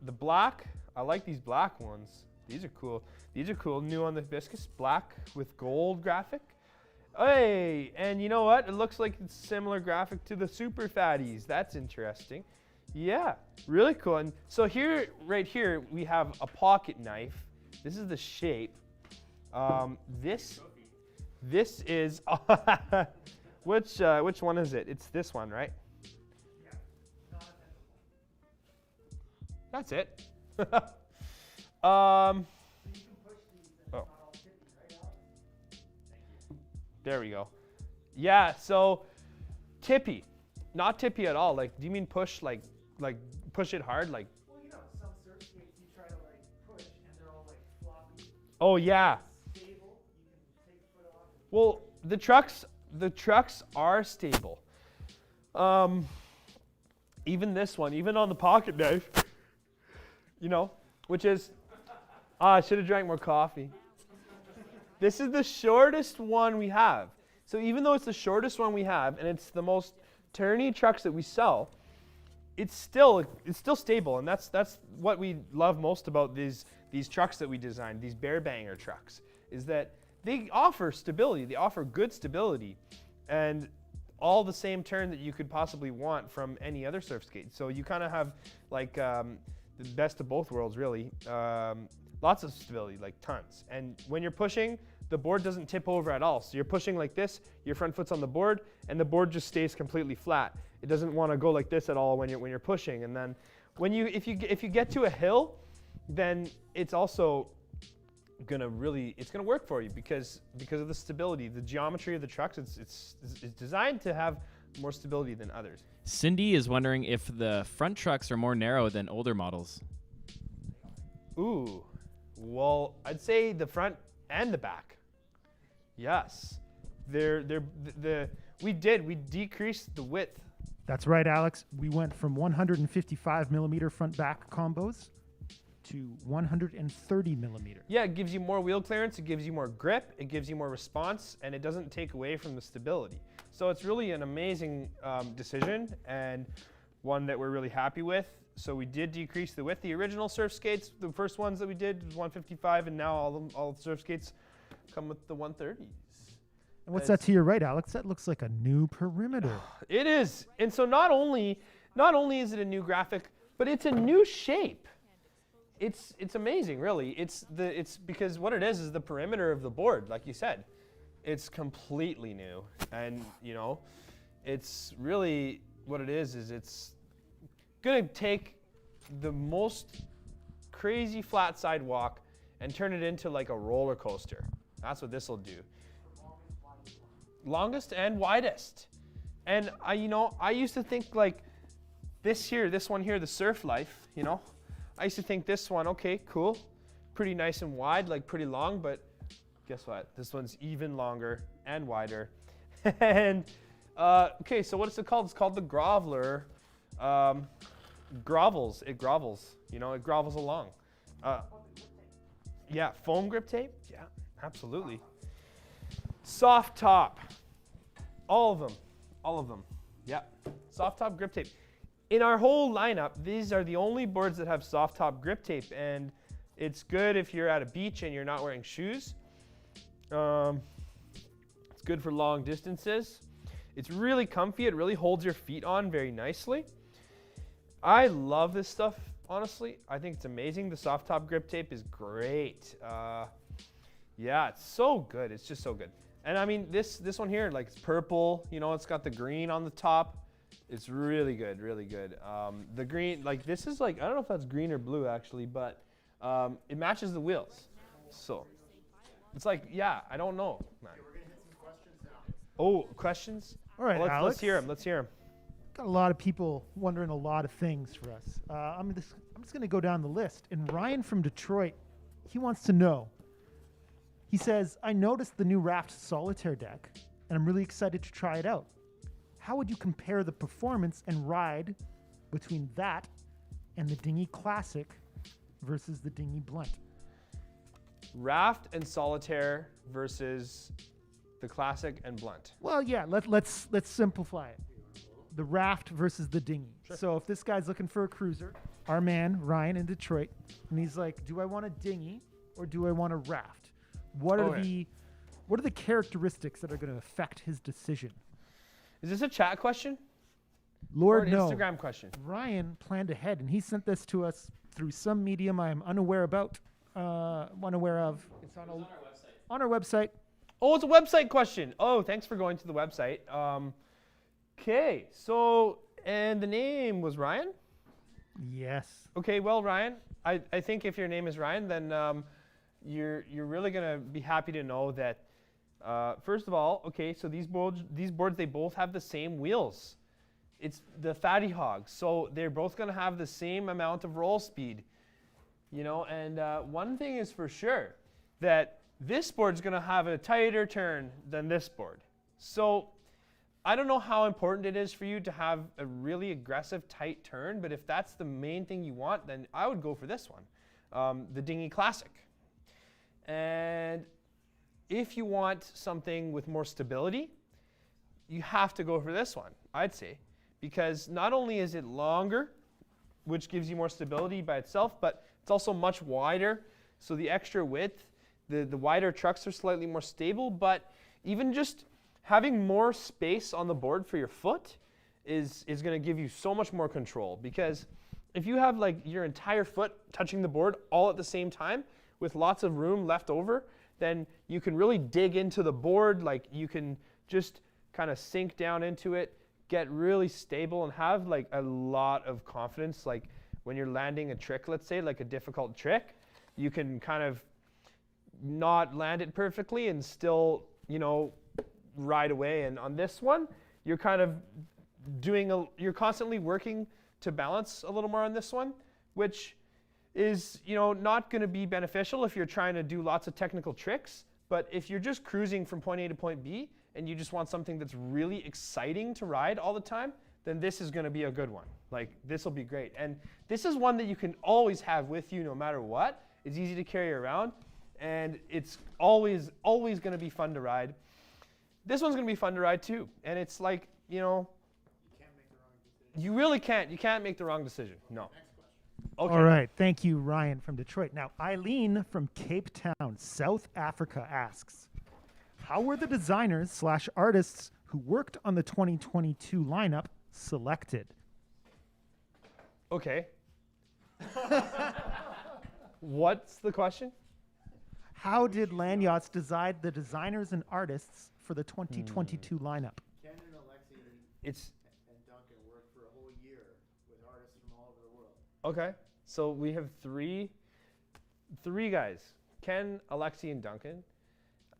the black, I like these black ones. These are cool. These are cool, new on the hibiscus, black with gold graphic. Hey, and you know what? It looks like it's similar graphic to the Super Fatties. That's interesting. Yeah, really cool. And so here, right here, we have a pocket knife. This is the Shape. This is, which one is it? It's this one, right? That's it. Oh. There we go. Yeah, so tippy. Not tippy at all. Like, do you mean push, like push it hard? Like, Well, you know, some SurfSkates you try to like push and they're all like floppy. oh yeah. Stable. You can take the foot off. Well, the trucks are stable. Even this one, even on the pocket knife, you know, which is, I should have drank more coffee. This is the shortest one we have. So even though it's the shortest one we have, and it's the most turny trucks that we sell, it's still stable, and that's what we love most about these trucks that we designed, these bear banger trucks, is that they offer stability. They offer good stability, and all the same turn that you could possibly want from any other SurfSkate. So you kind of have like the best of both worlds, really. Lots of stability, like tons. And when you're pushing, the board doesn't tip over at all. So you're pushing like this, your front foot's on the board, and the board just stays completely flat. It doesn't want to go like this at all when you're pushing. And then if you get to a hill, then it's also gonna work for you because of the stability, the geometry of the trucks. It's designed to have more stability than others. Cindy is wondering if the front trucks are more narrow than older models. Ooh, well, I'd say the front and the back. Yes, we decreased the width. That's right, Alex. We went from 155 millimeter front back combos to 130 millimeter. Yeah, it gives you more wheel clearance, it gives you more grip, it gives you more response, and it doesn't take away from the stability. So it's really an amazing decision, and one that we're really happy with. So we did decrease the width. The original SurfSkates, the first ones that we did was 155, and now all the SurfSkates come with the 130s. And what's that to your right, Alex? That looks like a new perimeter. It is, and so not only is it a new graphic, but it's a new shape. It's amazing, really. It's because what it is the perimeter of the board, like you said. It's completely new, and you know, it's really what it is it's gonna take the most crazy flat sidewalk and turn it into like a roller coaster. That's what this will do. Longest and widest. And I used to think like this one here, the Surf Life, you know, I used to think this one, okay, cool, pretty nice and wide, like pretty long, but guess what? This one's even longer and wider. And okay, so what is it called? It's called the Groveler. Grovels. It grovels. You know, it grovels along. Yeah, foam grip tape. Yeah, absolutely. Soft top. All of them. Yeah, soft top grip tape. In our whole lineup, these are the only boards that have soft top grip tape, and it's good if you're at a beach and you're not wearing shoes. It's good for long distances. It's really comfy. It really holds your feet on very nicely. I love this stuff, honestly. I think it's amazing. The soft top grip tape is great. Yeah, it's so good. It's just so good. And I mean, this one here, like, it's purple. You know, it's got the green on the top. It's really good, really good. The green, like, this is like, I don't know if that's green or blue actually, but it matches the wheels. So it's like, yeah, I don't know, man. Okay, we're gonna hit some questions now. Oh, questions? All right, Well, Alex. let's hear them. Let's hear them. Got a lot of people wondering a lot of things for us. I'm just going to go down the list. And Ryan from Detroit, he wants to know. He says, I noticed the new Raft Solitaire deck, and I'm really excited to try it out. How would you compare the performance and ride between that and the Dinghy Classic versus the Dinghy Blunt? Raft and Solitaire versus the Classic and Blunt. Well, yeah, let's simplify it. The Raft versus the Dinghy. Sure. So if this guy's looking for a cruiser, our man Ryan in Detroit, and he's like, do I want a dinghy or do I want a raft? What are the characteristics that are going to affect his decision? Is this a chat question? Lord, or an no. Instagram question? Ryan planned ahead, and he sent this to us through some medium I'm unaware of. It's on our website. Oh, it's a website question. Oh, thanks for going to the website. Okay, so, and the name was Ryan? Yes. Okay, well, Ryan, I think if your name is Ryan, then you're really going to be happy to know that, first of all, okay, so these boards, they both have the same wheels. It's the fatty Hawgs, so they're both going to have the same amount of roll speed. You know, and one thing is for sure, that this board's going to have a tighter turn than this board. So I don't know how important it is for you to have a really aggressive, tight turn, but if that's the main thing you want, then I would go for this one, the Dinghy Classic. And if you want something with more stability, you have to go for this one, I'd say, because not only is it longer, which gives you more stability by itself, but it's also much wider, so the extra width, the wider trucks are slightly more stable, but even just having more space on the board for your foot is going to give you so much more control, because if you have like your entire foot touching the board all at the same time with lots of room left over, then you can really dig into the board, like you can just kind of sink down into it, get really stable and have like a lot of confidence. Like when you're landing a trick, let's say like a difficult trick, you can kind of not land it perfectly and still, you know, ride away. And on this one, you're kind of you're constantly working to balance a little more on this one, which is, you know, not going to be beneficial if you're trying to do lots of technical tricks. But if you're just cruising from point A to point B and you just want something that's really exciting to ride all the time, then this is going to be a good one. Like, this will be great. And this is one that you can always have with you no matter what. It's easy to carry around, and it's always going to be fun to ride. This one's going to be fun to ride too. And it's like, you know, You can't make the wrong decision. you really can't. You can't make the wrong decision. No. Next question. Okay. All right. Thank you, Ryan from Detroit. Now, Eileen from Cape Town, South Africa asks, how were the designers / artists who worked on the 2022 lineup selected? Okay. What's the question? How did Landyachtz decide the designers and artists for the 2022 lineup? Ken and Alexi It's and Duncan worked for a whole year with artists from all over the world. okay. So we have three guys, Ken, Alexi, and Duncan.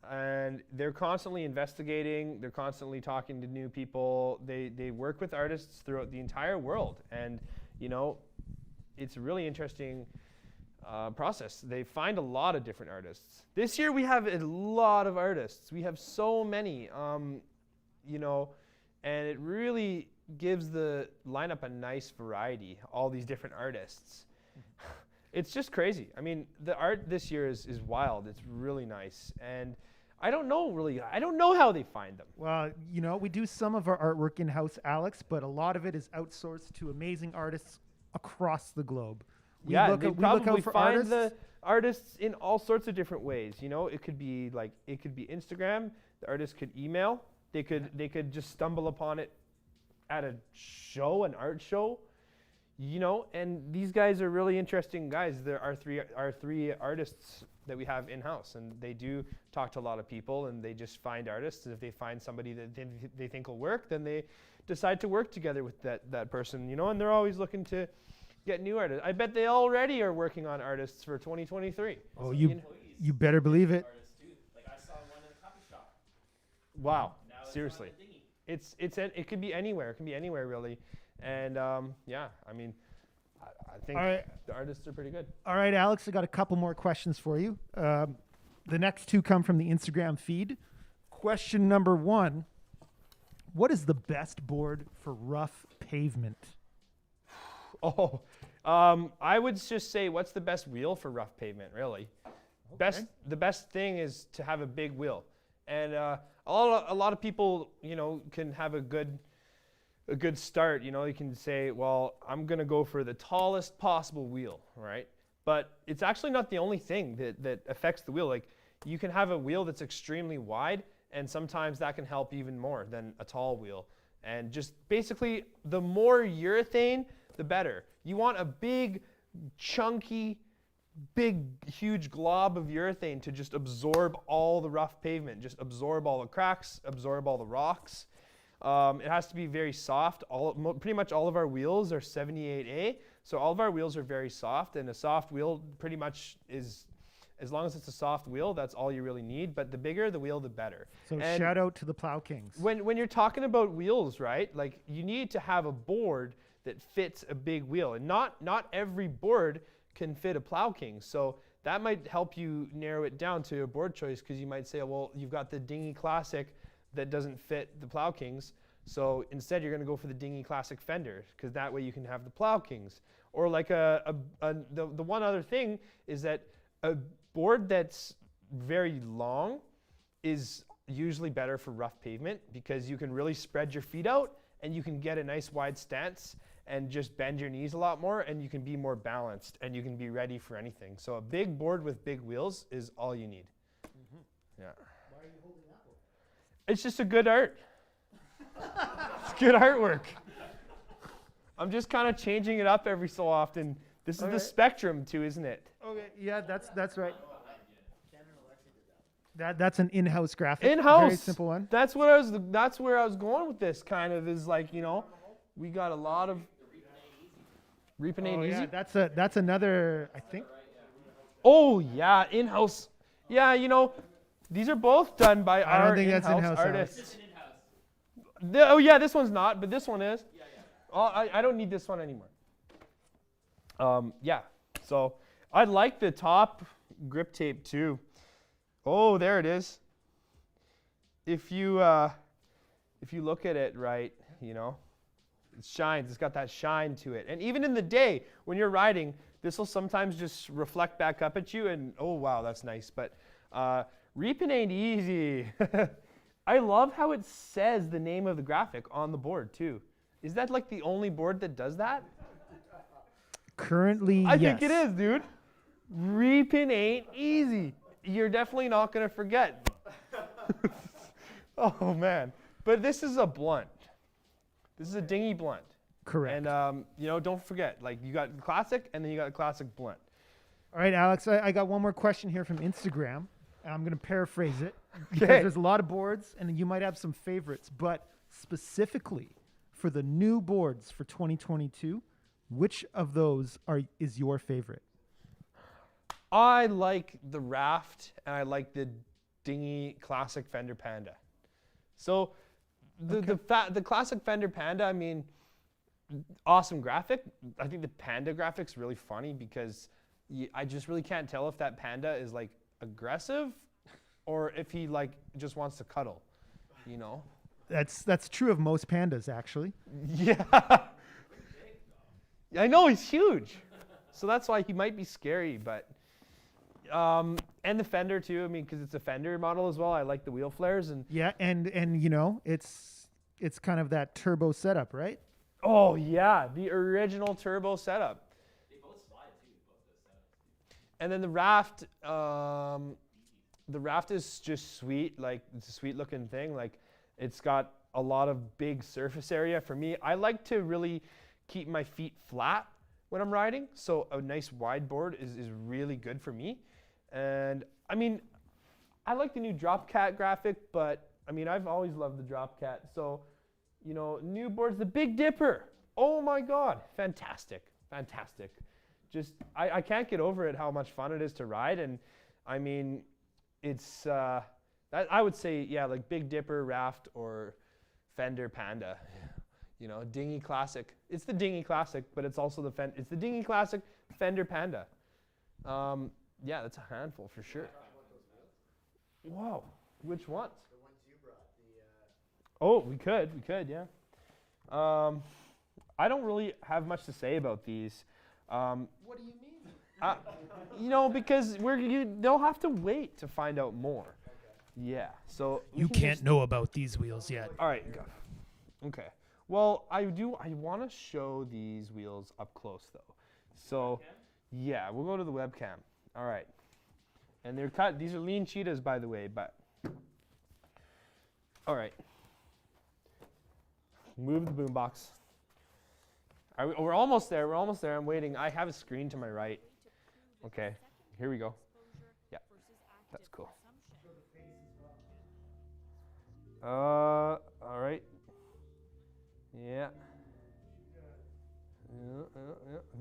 And they're constantly investigating. They're constantly talking to new people. They work with artists throughout the entire world. And, you know, it's a really interesting process. They find a lot of different artists. This year we have a lot of artists. We have so many, you know, and it really gives the lineup a nice variety, all these different artists. It's just crazy. I mean, the art this year is wild. It's really nice. And I don't know how they find them. Well, you know, we do some of our artwork in-house, Alex, but a lot of it is outsourced to amazing artists across the globe. We Yeah, look they out- we look probably out for find artists. the artists in all sorts of different ways. You know, it could be Instagram. The artist could email. They could just stumble upon it at a show, an art show. You know, and these guys are really interesting guys. There are our three artists that we have in-house, and they do talk to a lot of people, and they just find artists. And if they find somebody that they think will work, then they decide to work together with that person. You know, and they're always looking to get new artists. I bet they already are working on artists for 2023. Oh, You you know? you better believe it. Artists too. Like I saw one in a coffee shop. Wow, Now it's seriously. on the dinghy. it could be anywhere. It can be anywhere really. And yeah, I mean, I think All right. the artists are pretty good. All right, Alex, I got a couple more questions for you. The next two come from the Instagram feed. Question number 1. What is the best board for rough pavement? Oh, I would just say, what's the best wheel for rough pavement, really? The best thing is to have a big wheel. And a lot of people, can have a good start. You can say, well, I'm going to go for the tallest possible wheel, right? But it's actually not the only thing that affects the wheel. Like, you can have a wheel that's extremely wide, and sometimes that can help even more than a tall wheel. And just basically, the more urethane, the better. You want a big, chunky, huge glob of urethane to just absorb all the rough pavement, just absorb all the cracks, absorb all the rocks. It has to be very soft. Pretty much all of our wheels are 78A, so all of our wheels are very soft, and a soft wheel pretty much is, as long as it's a soft wheel, that's all you really need. But the bigger the wheel, the better. So and shout out to the Plow Kings. when you're talking about wheels, right? Like, you need to have a board that fits a big wheel, and not every board can fit a Plow King. So that might help you narrow it down to a board choice, because you might say, well, you've got the Dinghy Classic that doesn't fit the Plow Kings. So instead, you're going to go for the Dinghy Classic fender, because that way you can have the Plow Kings. Or like the one other thing is that a board that's very long is usually better for rough pavement, because you can really spread your feet out and you can get a nice wide stance and just bend your knees a lot more, and you can be more balanced and you can be ready for anything. So a big board with big wheels is all you need. Yeah. Why are you holding that one? It's just a good art. It's good artwork. I'm just kind of changing it up every so often. This is the Spectrum too, isn't it? Okay, yeah, that's right. That's an in-house graphic. In-house. Very simple one. That's where I was going with this, kind of, is like, we got a lot of Repanate Easy. Yeah, that's another, I think. Oh yeah, in-house. Yeah, these are both done by our in-house artists. Oh yeah, this one's not, but this one is. Oh, I don't need this one anymore. Yeah, so I like the top grip tape too. Oh, there it is. If you look at it right, it shines. It's got that shine to it. And even in the day, when you're riding, this will sometimes just reflect back up at you, and oh wow, that's nice. But Repanate Easy. I love how it says the name of the graphic on the board too. Is that like the only board that does that? Currently, I yes. think it is, dude. Repanate Easy. You're definitely not going to forget. Oh, man. But this is a blunt. This is a Dinghy Blunt. Correct. And, don't forget, like, you got the Classic, and then you got the Classic Blunt. All right, Alex, I got one more question here from Instagram. I'm going to paraphrase it, because Okay. there's a lot of boards, and you might have some favorites. But specifically for the new boards for 2022, which of those is your favorite? I like the Raft, and I like the Dinghy Classic Fender Panda. So the Classic Fender Panda, I mean, awesome graphic. I think the Panda graphic's really funny, because I just really can't tell if that Panda is like aggressive or if he like just wants to cuddle, That's true of most pandas, actually. Yeah. I know, he's huge. So that's why he might be scary, but and the fender too. I mean, because it's a fender model as well. I like the wheel flares, and Yeah, and it's kind of that turbo setup, right? oh yeah, the original turbo setup. They both slide too, both those setups. And then the Raft is just sweet. Like, it's a sweet looking thing. Like, it's got a lot of big surface area. For me, I like to really keep my feet flat when I'm riding. So a nice wide board is really good for me. And I mean, I like the new Drop Cat graphic, but I mean, I've always loved the Drop Cat. So, new boards, the Big Dipper. Oh my God, fantastic, fantastic. Just, I can't get over it, how much fun it is to ride. And I mean, it's, I would say, yeah, like Big Dipper, Raft, or Fender Panda. You know, Dinghy Classic. It's the Dinghy Classic, but it's also it's the Dinghy Classic Fender Panda. Yeah, that's a handful for sure. Whoa, which ones? The ones you brought. Oh, we could, yeah. I don't really have much to say about these. What do you mean? You know, because they'll have to wait to find out more. Okay. Yeah, so You can't know about these wheels yet. All right, go. Okay. Well, I want to show these wheels up close though. So, yeah, we'll go to the webcam. All right. And they're cut. These are lean cheetahs, by the way. But all right. Move the boombox. We're almost there. We're almost there. I'm waiting. I have a screen to my right. Okay. Here we go. Yeah. That's cool. All right. Yeah.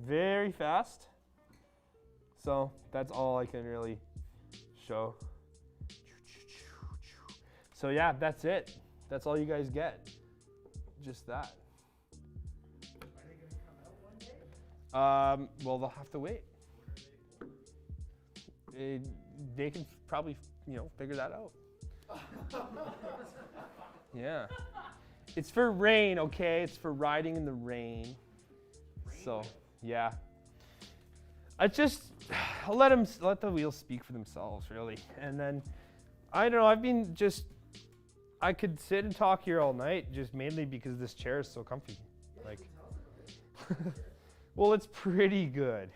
Very fast. So that's all I can really show. So yeah, that's it. That's all you guys get. Just that. Are they going to come out one day? Well, they'll have to wait. They can probably, figure that out. Yeah. It's for rain, okay? It's for riding in the rain. So, yeah. I'll let the wheels speak for themselves, really. And then, I don't know, I could sit and talk here all night, just mainly because this chair is so comfy. Like, well, it's pretty good.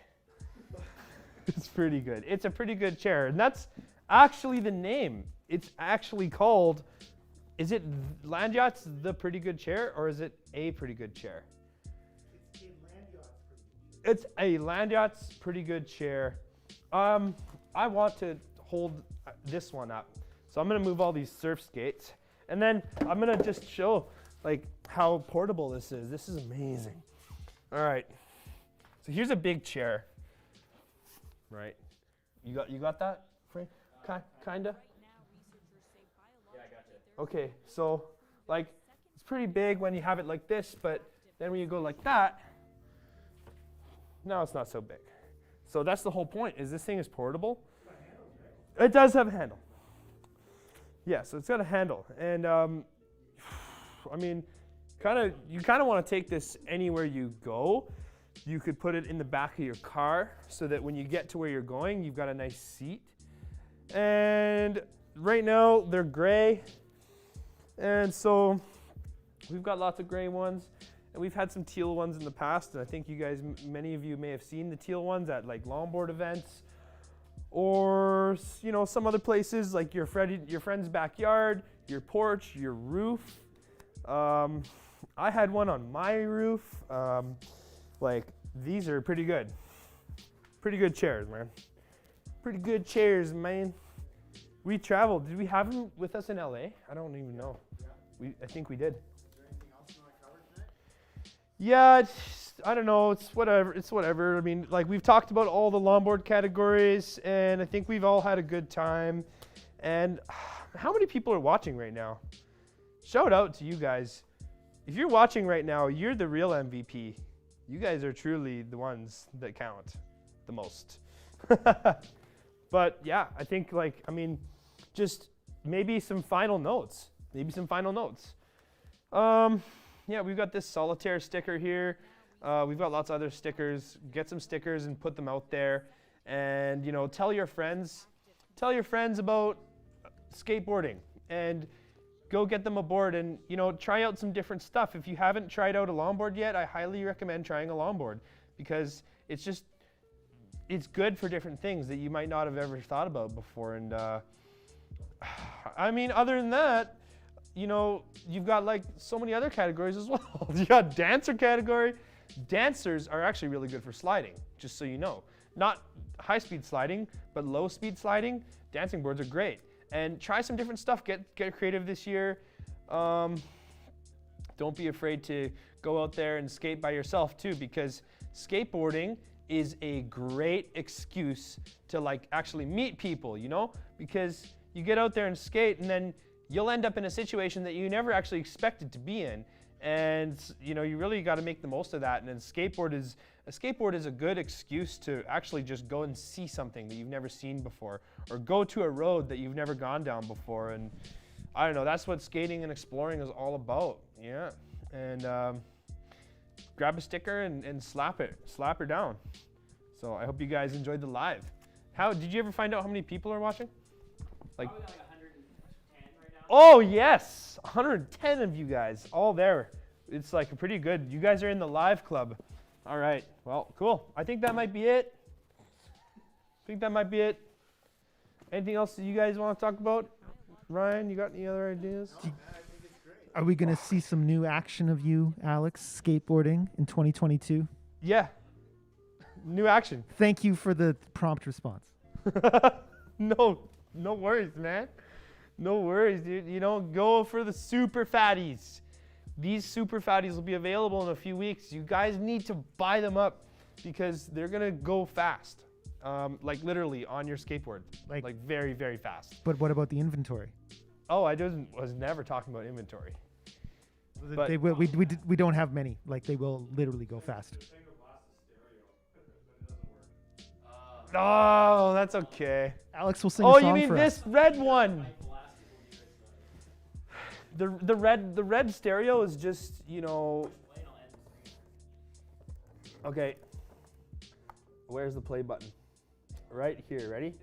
It's pretty good. It's a pretty good chair, and that's actually the name. It's actually called, is it Landyachtz the pretty good chair, or is it a pretty good chair? It's a Landyachtz pretty good chair. I want to hold this one up. So I'm gonna move all these SurfSkates, and then I'm gonna just show like how portable this is. This is amazing. All right, so here's a big chair. Right, you got that, Frank? Kinda. Yeah, I got you. Okay, so like it's pretty big when you have it like this, but then when you go like that, now it's not so big. So that's the whole point. Is this thing is portable? It does have a handle. Yeah, so it's got a handle, and I mean, you kind of want to take this anywhere you go. You could put it in the back of your car so that when you get to where you're going, you've got a nice seat. And right now they're gray, and so we've got lots of gray ones, and we've had some teal ones in the past. And I think you guys, many of you may have seen the teal ones at like longboard events, or some other places like your friend's backyard, your porch, your roof. I had one on my roof. Like, these are pretty good. Pretty good chairs, man. Pretty good chairs, man. We traveled. Did we have them with us in LA? I don't even know. Yeah. I think we did. Is there anything else you want to cover tonight? Yeah, I don't know. It's whatever. I mean, like, we've talked about all the longboard categories, and I think we've all had a good time. And how many people are watching right now? Shout out to you guys. If you're watching right now, you're the real MVP. You guys are truly the ones that count the most. But yeah, I think just maybe some final notes. Yeah, we've got this solitaire sticker here. We've got lots of other stickers. Get some stickers and put them out there. And tell your friends about skateboarding, and go get them aboard, and try out some different stuff. If you haven't tried out a longboard yet, I highly recommend trying a longboard, because it's good for different things that you might not have ever thought about before. And I mean, other than that, you've got like so many other categories as well. You got dancer category. Dancers are actually really good for sliding, just so you know. Not high speed sliding, but low speed sliding. Dancing boards are great. And try some different stuff. Get creative this year. Don't be afraid to go out there and skate by yourself too, because skateboarding is a great excuse to like actually meet people, because you get out there and skate, and then you'll end up in a situation that you never actually expected to be in. And you know, you really got to make the most of that. And then a skateboard is a good excuse to actually just go and see something that you've never seen before, or go to a road that you've never gone down before. And I don't know, that's what skating and exploring is all about. Yeah. And grab a sticker and slap her down. So I hope you guys enjoyed the live. How did you ever find out how many people are watching? Like, probably got like 110 right now. oh yes, 110 of you guys all there. It's like pretty good. You guys are in the live club. All right, well, cool. I think that might be it. Anything else that you guys want to talk about? Ryan, you got any other ideas? Are we going to see some new action of you, Alex, skateboarding in 2022? Yeah, new action. Thank you for the prompt response. No worries, man. No worries, dude. You know, go for the super fatties. These super fatties will be available in a few weeks. You guys need to buy them up because they're gonna go fast. Like literally on your skateboard. Like very, very fast. But what about the inventory? Oh, was never talking about inventory. But We don't have many. Like, they will literally go fast. Oh, that's okay. Alex will sing Oh, a song you mean for this us. red one? The red stereo is just, you know. Okay. Where's the play button? Right here. Ready?